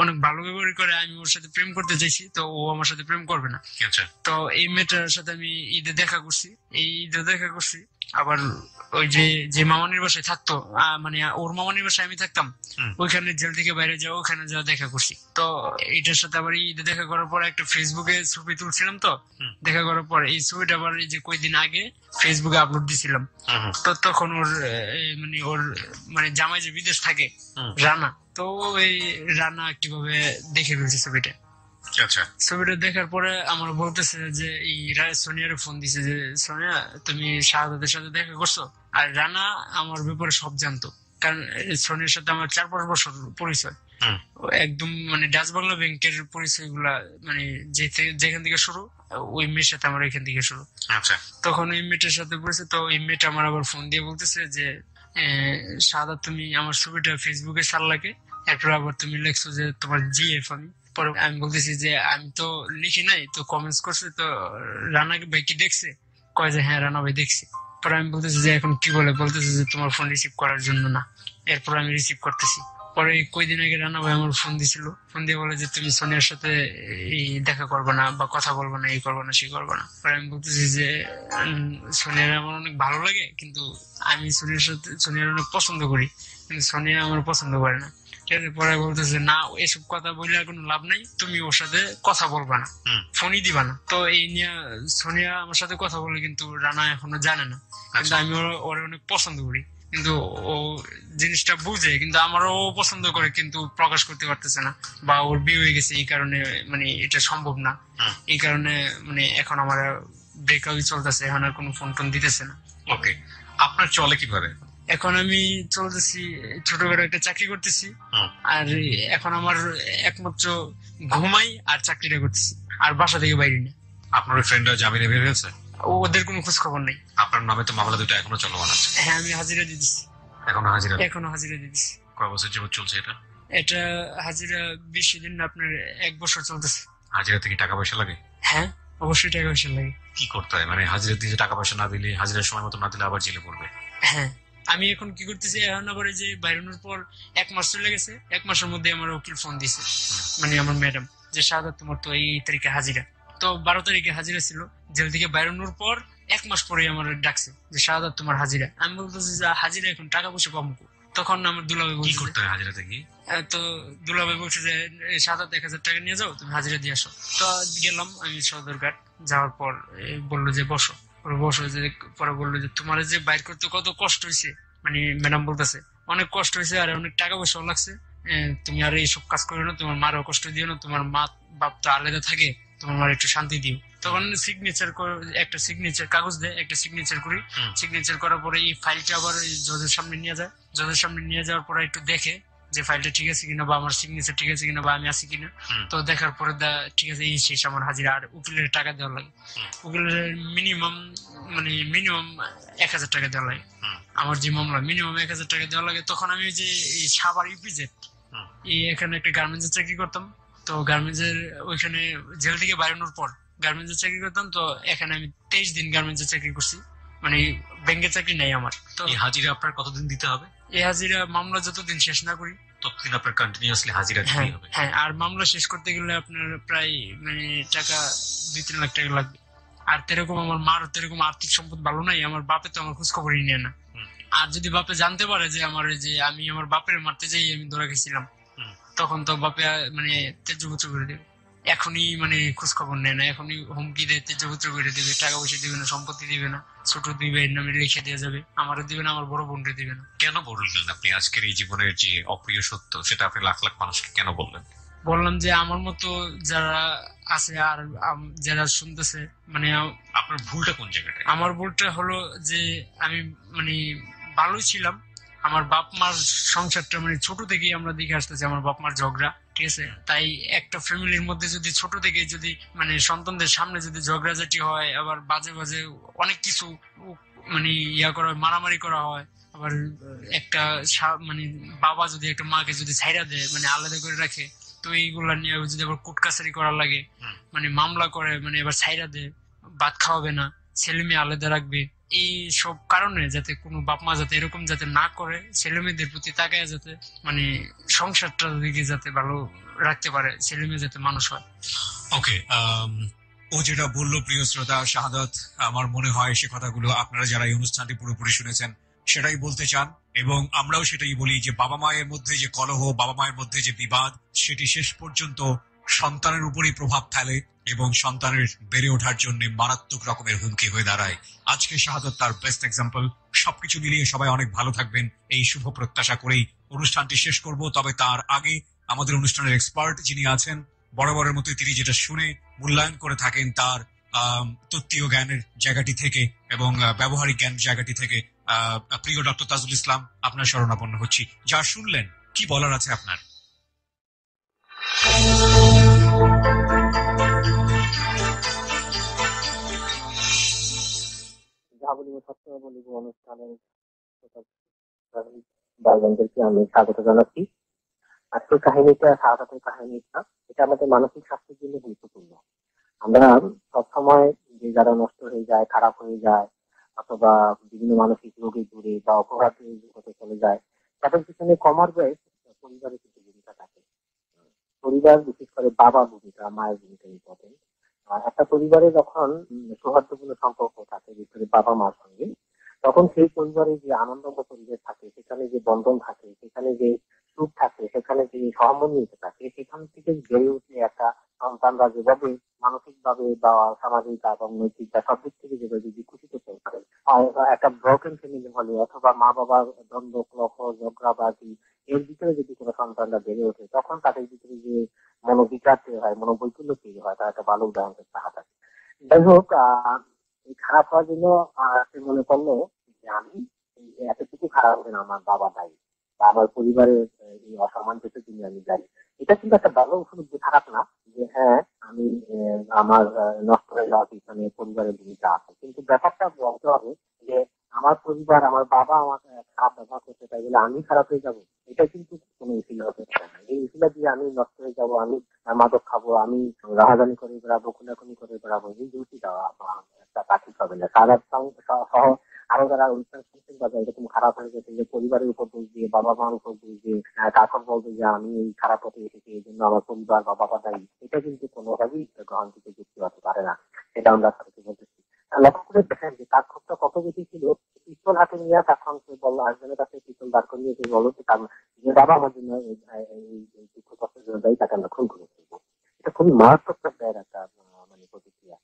S3: অনেক ভালো ব্যবহার করে। আমি ওর সাথে প্রেম করতে চাইছি, তো ও আমার সাথে প্রেম করবে না। তো এই মেয়েটার সাথে আমি ঈদে দেখা করছি, এই ঈদে দেখা করছি। আবার ওই যে মামানির বাসায় থাকতো, মানে ওর মামানির বাসায় আমি থাকতাম, ওইখানে জেল থেকে বাইরে যাওয়া, ওখানে যাওয়া দেখা করছি। তো এটার সাথে আবার ঈদে দেখা করার পর একটা ফেসবুকে ছবি তুলছিলাম, তো দেখা করার পর এই ছবিটা আবার এই যে কয়েকদিন আগে ফেসবুকে আপলোড দিছিলাম। তো তখন ওর মানে জামাই যে বিদেশ থাকে রানা, তো ওই রানা কিভাবে দেখে ফেলছে ছবিটা। ছবিটা দেখার পরে আমার বলতেছে যে এই সোনিয়ারে ফোন দিছে যে সোনিয়া তুমি শাহাদাতের সাথে দেখা করছো। আর রানা আমার ব্যাপারে সব জানতো, কারণ সোনিয়ার সাথে আমার 4-5 বছর পরিচয়, একদম মানে ডাচ বাংলা ব্যাংকের পরিচয় গুলা, মানে যেখান থেকে শুরু ওই মেয়ের সাথে আমার এখান থেকে শুরু। তখন ওই মেয়েটার সাথে পরিচয়। তো এই মেয়েটা আমার আবার ফোন দিয়ে বলতেছে যে শাহাদাত তুমি আমার ছবিটা ফেসবুকে ছাড়লাকে, এরপর আবার তুমি লিখছো যে তোমার জিএফ। পরে আমি বলতেছি যে আমি তো লিখি নাই, তো কমেন্টস করছে। তো রানা ভাই কি দেখছে? কয় যে হ্যাঁ রানা ভাই দেখছি। পরে আমি বলতেছি যে এখন কি বলতেছে যে তোমার ফোন রিসিভ করার জন্য না। এরপর আমি রিসিভ করতেছি। পরে কয়েকদিন আগে রানা ভাই আমার ফোন দিছিল, ফোন দিয়ে বলে যে তুমি সোনিয়ার সাথে এই দেখা করবে না বা কথা বলবো না, এই করবো না সেই করবো না। পরে আমি বলতেছি যে সোনিয়ার আমার অনেক ভালো লাগে, কিন্তু আমি সোনিয়ার অনেক পছন্দ করি, কিন্তু সোনিয়া আমার পছন্দ করে না। পরে বলতেছে না এসব কথা বললে কোনো লাভ নাই, তুমি ওর সাথে কথা বলবা না, ফোনই দিবা না। তো এই নিয়ে সোনিয়া আমার সাথে কথা বলে, কিন্তু রানা এখনো জানে না, কিন্তু আমি ওর অনেক পছন্দ করি, কিন্তু ও জিনিসটা বুঝে, কিন্তু আমারও পছন্দ করে, কিন্তু প্রকাশ করতে পারতেছে না, বা ওর বিয়ে হয়ে গেছে এই কারণে মানে এটা সম্ভব না। এই কারণে মানে এখন আমার ব্রেকআপই চলতেছে, এখন আর কোনো ফোন টোন দিতেছে না।
S1: ওকে, আপনার চলে কিভাবে?
S3: এখন আমি চলতেছি, ছোটখাটো একটা চাকরি করতেছি, আর এখন আমার একমাত্র ঘুমাই আর চাকরিটা করতেছি, আর বাসা থেকে বাইরে না।
S1: আপনার ফ্রেন্ডরা জামিনে বের হয়েছে?
S3: ওদের কোনো খোঁজ খবর নেই।
S1: আপনার নামে তো মামলা দুটো এখনো চলমান আছে?
S3: হ্যাঁ, আমি হাজিরা দিয়ে দিচ্ছি।
S1: এখনো
S3: হাজিরা দিয়ে দিচ্ছি।
S1: কয় বছর যাবত চলছে এটা?
S3: হাজিরা বেশি দিন না, আপনার 1 বছর চলতেছে।
S1: হাজিরাতে কি টাকা পয়সা লাগে?
S3: হ্যাঁ, অবশ্যই টাকা পয়সা লাগে।
S1: কি করতে হয়? মানে হাজিরা দিয়ে টাকা পয়সা না দিলে, হাজিরার সময় মতো না দিলে আবার জেলে পড়বে?
S3: হ্যাঁ, আমি এখন কি করতেছি, এখন আবার যে বাইরানোর পর 1 মাস চলে গেছে, 1 মাসের মধ্যে আমার উকিল ফোন দিছে, মানে আমার ম্যাডাম, যে শাহাদাত তোমার তো এই তারিখে হাজিরা। তো 12 তারিখে হাজিরা ছিল, জেল থেকে বাইরানোর পর 1 মাস পরে আমার ডাকছে যে শাহাদাত তোমার হাজিরা। আমি বলতেছি যে হাজিরা এখন টাকা পয়সা পাবো। তখন আমার দুলাভাই
S1: কি
S3: বলছে
S1: করতে হয় হাজিরাতে গিয়ে?
S3: তো দুলাভাই বলছে যে 7,000 টাকা নিয়ে যাও, তুমি হাজিরা দিয়ে আসো। তো গেলাম আমি সদরঘাট, যাওয়ার পর বললো যে বসো। বসো যে পরে বললো যে তোমার যে বাইর করতে কত কষ্ট হয়েছে, মানে ম্যাডাম বলতেছে অনেক কষ্ট হয়েছে আর অনেক টাকা পয়সাও লাগছে, তুমি আর এইসব কাজ করো না, তোমার মারও কষ্ট দিও না, তোমার মা বাপ তো আলাদা থাকে, তোমার মার একটু শান্তি দিও। তখন সিগনেচার একটা সিগনেচার কাগজ দেয়, একটা সিগনেচার করি। সিগনেচার করার পরে এই ফাইলটা আবার জজের সামনে নিয়ে যায়। জজের সামনে নিয়ে যাওয়ার পরে একটু দেখে যে ফাইলটা ঠিক আছে কিনা, বা আমার সিগনেচার ঠিক আছে কিনা, বা আমি আছি কিনা। তো দেখার পরে ঠিক আছে, এই শেষ আমার হাজিরা। আর উকিলের টাকা দেওয়া লাগে, উকিলের মিনিমাম 1,000 টাকা দেওয়া লাগে। আমার যে মামলা মিনিমাম 1,000 টাকা দেওয়া লাগে। তখন আমি যে এই সাভার ইপিজেড এখানে একটা গার্মেন্টসের চাকরি করতাম। তো গার্মেন্টসের ওইখানে জেল থেকে বাইরানোর পর গার্মেন্টসের চাকরি করতাম। তো এখানে আমি 23 দিন গার্মেন্টসের চাকরি করছি, মানে ব্যাংকের চাকরি নাই আমার। তো
S1: এই হাজিরা আপনার কতদিন দিতে হবে?
S3: এই হাজিরা মামলা যতদিন শেষ না করি
S1: ততদিন আপনার কন্টিনিউয়াসলি হাজিরা দিতেই হবে।
S3: হ্যাঁ, আর মামলা শেষ করতে গেলে আপনার প্রায় মানে টাকা 2-3 লাখ টাকা লাগবে। আর তেরকম আমার মার তেরকম আর্থিক সম্পদ ভালো নাই, আমার বাপে তো আমার খোঁজ খবরই নেয় না। আর যদি বাপে জানতে পারে যে আমি আমার বাপের মারতে যাই আমি ধরা গেছিলাম, তখন তো বাপে মানে তেজপুত্র করে দেবে। এখনই মানে খোঁজ খবর নেয় না, এখনই হুমকি দেয়, তেজপুত্র করে দেবে, টাকা পয়সা দিবে না, সম্পত্তি দিবে না, ছোট 2 ভাইয়ের নামে লিখে দিয়ে যাবে, আমারও দিবে না, আমার বড় বোনকে দিবে না।
S1: কেন বললেন আপনি আজকের এই জীবনের যে অপ্রিয় সত্য সেটা আপনি লাখ লাখ মানুষকে কেন বললেন?
S3: বললাম যে আমার মতো যারা আছে আর যারা শুনতেছে, মানে
S1: আপনার ভুলটা কোন জায়গাটা?
S3: আমার ভুলটা হলো যে আমি মানে ভালোই ছিলাম। আমার বাপ মার সংসারটা মানে ছোট থেকেই আমরা দেখে আসতেছি আমার বাপ মার ঝগড়া, ঠিক আছে। তাই একটা ফ্যামিলির মধ্যে যদি ছোট থেকে যদি মানে সন্তানদের সামনে যদি ঝগড়াঝাটি হয়, আবার বাজে বাজে অনেক কিছু মানে করা হয়, মারামারি করা হয়, আবার একটা মানে বাবা যদি একটা মাকে যদি ছাইড়া দেয়, মানে আলাদা করে রাখে, তো এইগুলা নিয়ে যদি আবার কোর্ট কাছারি করা লাগে, মানে মামলা করে, মানে এবার ছাইড়া দেয়, ভাত খাওয়াবে না, ছেলে মেয়ে আলাদা রাখবে, এই সব কারণে যাতে কোনো বাপ মা যাতে এরকম যাতে না করে, ছেলে মেয়েদের প্রতি তাকায় যাতে মানে সংসারটার দিকে যাতে ভালো রাখতে পারে, ছেলে মেয়ে যাতে মানুষ হয়।
S1: ওকে, ও যেটা বললো প্রিয় শ্রোতা শাহাদাত, আমার মনে হয় সে কথাগুলো আপনারা যারা এই অনুষ্ঠানটি পুরোপুরি শুনেছেন সেটাই বলতে চান, এবং আমরাও সেটাই বলি যে বাবা মায়ের মধ্যে যে কলহ, বাবা মায়ের মধ্যে যে বিবাদ, সেটি শেষ পর্যন্ত সন্তানের উপরই প্রভাব ফেলে এবং সন্তানের বেড়ে ওঠার জন্য মারাত্মক রকমের হুমকি হয়ে দাঁড়ায়। আজকে শাহাদাত তার বেস্ট এক্সাম্পল। সবকিছু মিলিয়ে সবাই অনেক ভালো থাকবেন এই শুভ প্রত্যাশা করেই অনুষ্ঠানটি শেষ করব। তবে তার আগে আমাদের অনুষ্ঠানের এক্সপার্ট যিনি আছেন, বরাবরের মতোই তিনি যেটা শুনে মূল্যায়ন করে থাকেন তার তত্ত্বীয় জ্ঞানের জায়গাটি থেকে এবং ব্যবহারিক জ্ঞান জায়গাটি থেকে, প্রিয় ডক্টর তাজুল ইসলাম, আপনার শরণাপন্ন হচ্ছি। যা শুনলেন কি বলার আছে আপনার?
S4: যা বলিব সত্য বলিব অনুষ্ঠানের ভাইদেরকে আমি স্বাগত জানাচ্ছি। আজকের কাহিনীটা শাহাদাতের কাহিনীটা, এটা আমাদের মানসিক স্বাস্থ্যের জন্য গুরুত্বপূর্ণ। আমরা সবসময় যে যারা নষ্ট হয়ে যায়, খারাপ হয়ে যায়, অথবা বিভিন্ন মানসিক রোগে জুড়ে বা অপরাধের জগতে চলে যায়, তাদের পিছনে কমার বয়স পরিবারের কিছু ভূমিকা থাকে। পরিবার, বিশেষ করে বাবার ভূমিকা, মায়ের ভূমিকা ইম্পর্টেন্ট। আর একটা পরিবারে যখন সৌহার্দ্যপূর্ণ সম্পর্ক থাকে ভিতরে বাবা মার সঙ্গে, তখন সেই পরিবারে যে আনন্দময় পরিবেশ থাকে, সেখানে যে বন্ধন থাকে, সেখানে যে সুখ থাকে, সেখানে যে সহমর্মিতা থাকে, সেখান থেকে গড়ে উঠে একটা সন্তানরা যেভাবে মানসিক ভাবে বা সামাজিক এবং নৈতিক বা সব দিক থেকে যেভাবে বিকশিত হতে পারে। আর একটা ব্রকেন ফ্যামিলি হলে অথবা মা বাবার দ্বন্দ্ব, কলহ, ঝগড়াবাজি, এর ভিতরে যদি কোনো সন্তানরা বেড়ে ওঠে, তখন তাদের ভিতরে যে মনোবিকার তৈরি হয়, মনোবৈকল্য তৈরি হয়, তার একটা ভালো উদাহরণ সাহায্য। যাই হোক, এই খারাপ হওয়ার জন্য সে মনে করলো যে আমি এতটুকু খারাপ হবে না, আমার বাবা দায়ী বা আমার পরিবারের এই অসম্মান পেতে তিনি আমি দায়ী। এটা কিন্তু একটা ভালো উপলব্ধি, খারাপ না যে হ্যাঁ আমি আমার নষ্ট হয়ে যাওয়ার পিছনে পরিবারের ভূমিকা আছে। কিন্তু ব্যাপারটা বলতে হবে যে আমার পরিবার, আমার বাবা আমাকে খারাপ ব্যবহার করতে চাই বলে আমি খারাপ হয়ে যাবো, এটা কিন্তু কোনো উচিলা হতে পারে না। এই উচিলা দিয়ে আমি নষ্ট হয়ে যাবো, আমি মাদক খাবো, আমি রাহাজানি করে বেড়াবো, খুনাখুনি করে বেড়াবো, এই দুটি দেওয়া একটা তা ঠিক হবে না। সারা সহ আরো যারা অনুষ্ঠান শুনছেন বা এরকম খারাপ হয়ে গেছে যে পরিবারের উপর দোষ দিয়ে, বাবা মার উপর দোষ দিয়ে তারপর বলবে যে আমি এই খারাপ পথে এসেছি এই জন্য আমার পরিবার বা বাবা দায়ী, এটা কিন্তু কোনোভাবেই গ্রহণযোগ্য যুক্তি হতে পারে না। সেটা আমরা আপনাকে বলতেছি। লক্ষ্য করে দেখেন যে তার ক্ষোভটা কত বেশি ছিল। পিস্তল হাতে নিয়ে তখন সে বললো, আরেকজনের কাছে পিস্তল দাঁড় করিয়ে সে বললো যে তার যে বাবা আমার জন্য এই দুঃখ কষ্টের জন্য দায়ী, তাকে আমরা খুন করে ফেলবো। এটা খুবই মারাত্মক পর্যায়ের একটা মানে প্রতিক্রিয়া।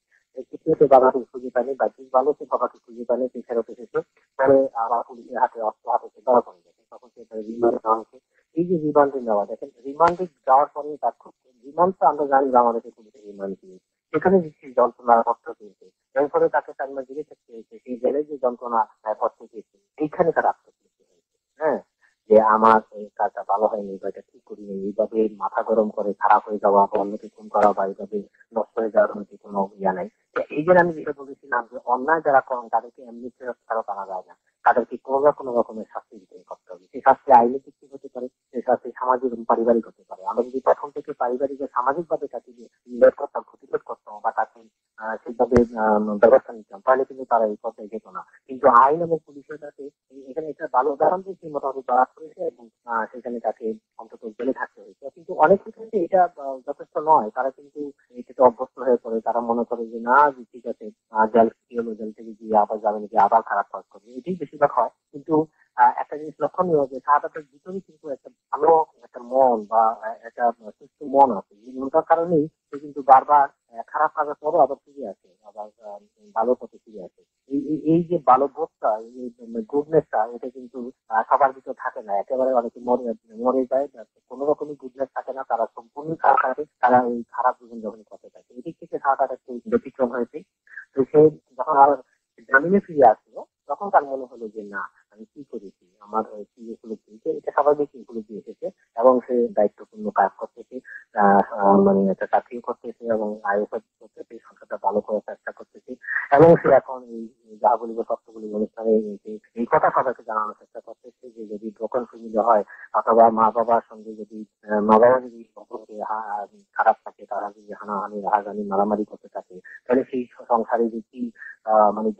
S4: তৃতীয়ত বাবাকে খুঁজে পায়নি, বা যে ভালো সে বাবাকে খুঁজে পায়নি, সে ফেরত এসেছে। পরে আবার পুলিশের হাতে অস্ত্র হাতে সে ধরা পড়ে গেছে। তখন সে রিমান্ডে নেওয়া হয়েছে। এই যে রিমান্ডে নেওয়া, দেখেন রিমান্ডে যাওয়ার পরে তার খুব রিমান্ড তো আমরা জানি বাংলাদেশে পুলিশে রিমান্ড দিয়ে সেখানে যে যন্ত্রণা কষ্ট পেয়েছে, এরপরে তাকে 4 মাস জেলে থাকতে হয়েছে। সেই জেলে যে যন্ত্রণা কষ্ট পেয়েছে, এইখানে তার আত্মতৃপ্তি হয়েছে। হ্যাঁ, যে আমার এই কাজটা ভালো হয়নি বা এটা ঠিক করিনি, এইভাবে মাথা গরম করে খারাপ হয়ে যাওয়া বা অন্যকে খুন করা বা এইভাবে নষ্ট হয়ে যাওয়ার মধ্যে কোনো ইয়া নাই। এই যে আমি যেটা বলেছিলাম যে অন্যায় যারা করেন তাদেরকে এমনি ফেরত আনা যায় না, তাদেরকে কোনো না কোনো রকমের শাস্তি দিতে করতে হবে। সেই শাস্তি আইনের দিক থেকে হতে পারে, সেই শাস্তি সামাজিক এবং পারিবারিক হতে পারে। আমরা যদি প্রথম থেকে পারিবারিক বা সামাজিক ভাবে তাকে নির্ভর করতাম, প্রতিরোধ করতাম বা তাকে সেইভাবে ব্যবস্থা নিতাম, তাহলে কিন্তু তারা এই পথে যেত না। কিন্তু আইন এবং পুলিশের কাছে এখানে একটা ভালো উদাহরণ দিয়েছে, মোটামুটি ধরা করেছে এবং সেখানে তাকে অন্তত জেলে থাকতে হয়েছে। কিন্তু অনেক ক্ষেত্রে এটা যথেষ্ট নয়, তারা কিন্তু এটাতে অভ্যস্ত হয়ে পড়ে। তারা মনে করে যে না, ঠিক আছে, জেল কি হলো, জেল থেকে গিয়ে আবার যাবেন, গিয়ে আবার খারাপ কাজ করবে, এটাই বেশিরভাগ হয়। কিন্তু একটা জিনিস লক্ষণীয় যে শাহাদাতের ভিতরে কিন্তু একটা ভালো একটা মন বা একটা সুস্থ মন আছে, যে মনটার কারণেই সে কিন্তু বারবার খারাপ কাজের পরও আবার ফিরে আসে, আবার ভালো পথে ফিরে আসে। এই যে ভালো বোধটা, এই গুডনেসটা, এটা কিন্তু সবার ভিতরে থাকে না। একেবারে অনেকে মরে মরে যায়, কোনো রকমই গুডনেস থাকে না, তারা সম্পূর্ণ খারাপ থাকে, তারা এই খারাপ জীবন যখন করতে থাকে। এদিক থেকে শাহাদাত একটু ব্যতিক্রম হয়েছে। তো সে যখন আর জামিনে ফিরে আসলো, তখন তার মনে হলো যে না, আমি কি করেছি, আমার কি উপলব্ধি, এটা স্বাভাবিক উপলব্ধি এসেছে এবং সে দায়িত্বপূর্ণ কাজ করতেছে, মানে একটা চাকরিও করতেছে এবং আইএসএফ করতেছে, সংসারটা ভালো করার চেষ্টা করতেছে। এবং সে এখন এই যাহা বলিব সত্য বলিব অনুষ্ঠানে এই কথা সবাইকে জানানোর চেষ্টা করতেছে যে যদি ব্রোকেন ফ্যামিলি হয় অথবা মা বাবার সঙ্গে যদি মা বাবা যদি সম্পর্কে খারাপ থাকে, তারা যদি হানাহানি রাহাজানি মারামারি করতে থাকে, তাহলে সেই সংসারে যে কি মানে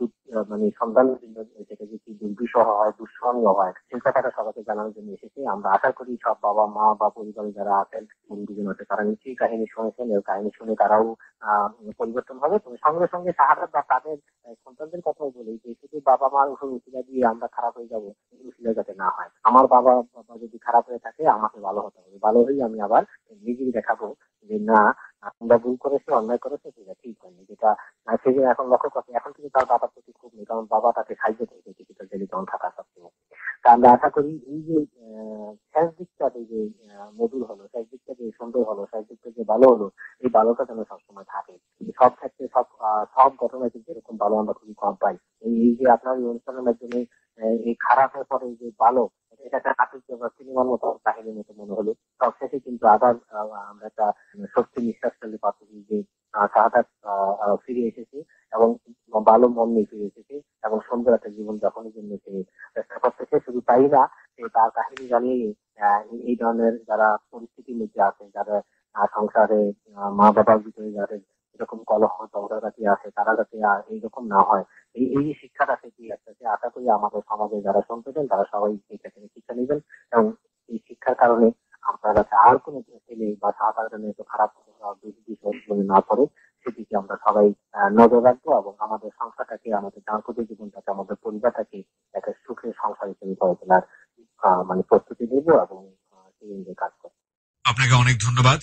S4: মানে সন্তানের জন্য সেটা যে কি দুর্বিষহ হয়, দুঃসহনীয় হয়, সেই কথাটা সবাইকে জানানোর জন্য এসেছে। আমরা আশা করি সব বাবা মা বা পরিবারে যারা আছেন, বন্ধুজন আছে, তারা নিশ্চয়ই কাহিনী শুনেছেন। এই কাহিনী শুনে তারাও পরিবর্তন হবে। তবে সঙ্গে সঙ্গে শাহাদাত বা তাদের সন্তানদের কথাও বলি যে শুধু বাবা মার উপর উচিলা দিয়ে আমরা খারাপ হয়ে যাবো, উচিলা যাতে না হয়। আমার বাবা বাবা যদি খারাপ হয়ে থাকে, আমাকে ভালো হতে হবে, ভালো হয়ে আমি আবার নিজেই দেখাবো যে না, আমরা ভুল করেছি, অন্যায় করেছে, সেটা ঠিক হয়নি। যেটা সে যে এখন লক্ষ্য করছে, এখন কিন্তু তার বাবার প্রতি খুব নেই, কারণ বাবা তাকে সাহায্য করেছে কিছুটা জেলে যখন থাকা সত্ত্বেও। তা আমরা আশা করি এই যে শেষ দিকটা যে মধুর হলো, শেষ দিকটা যে সুন্দর হলো, শেষ দিকটা যে ভালো হলো, এই ভালোটা যেন সবসময় থাকে। সব ক্ষেত্রে সব ঘটনায় কিন্তু এরকম ভালো আমরা খুবই কম পাই। এই যে আপনার এই অনুষ্ঠানের মাধ্যমে এই খারাপের পরে যে ভালো, এটা একটা নাটক বা সিনেমার মতো কাহিনীর মতো মনে হলো। সবশেষে কিন্তু আবার আমরা একটা সত্যি নিঃশ্বাস ফেলতে পারছি যে শাহাদাত ফিরে এসেছে এবং ভালো মন নিয়ে ফিরে এসেছে এবং সুন্দর একটা জীবন যাপনের জন্য সে চেষ্টা করতেছে। শুধু তাই না, সে তার কাহিনী জানিয়ে এই ধরনের যারা পরিস্থিতির মধ্যে আছে, যারা সংসারে মা বাবার ভিতরে যাদের এরকম কলহ ঝগড়াঝাটি আছে, তারা যাতে এইরকম না হয়, এই শিক্ষাটা থেকে আসতেছে। আশা করি আমাদের সমাজে যারা শুনতেছেন তারা সবাই এইটা থেকে শিক্ষা নেবেন এবং এই শিক্ষার কারণে আপনারা যাতে আর কোনো ছেলে বা সাধারণ এত খারাপ বিষয় না পড়ে, সেদিকে আমরা সবাই নজর রাখবো এবং আমাদের সংসারটাকে, আমাদের দাম্পত্য জীবনটাকে, আমাদের পরিবারটাকে একটা সুখের সংসার হিসেবে গড়ে তোলার মানে প্রস্তুতি নেবো এবং সেই অনুযায়ী কাজ করবো।
S1: আপনাকে অনেক ধন্যবাদ।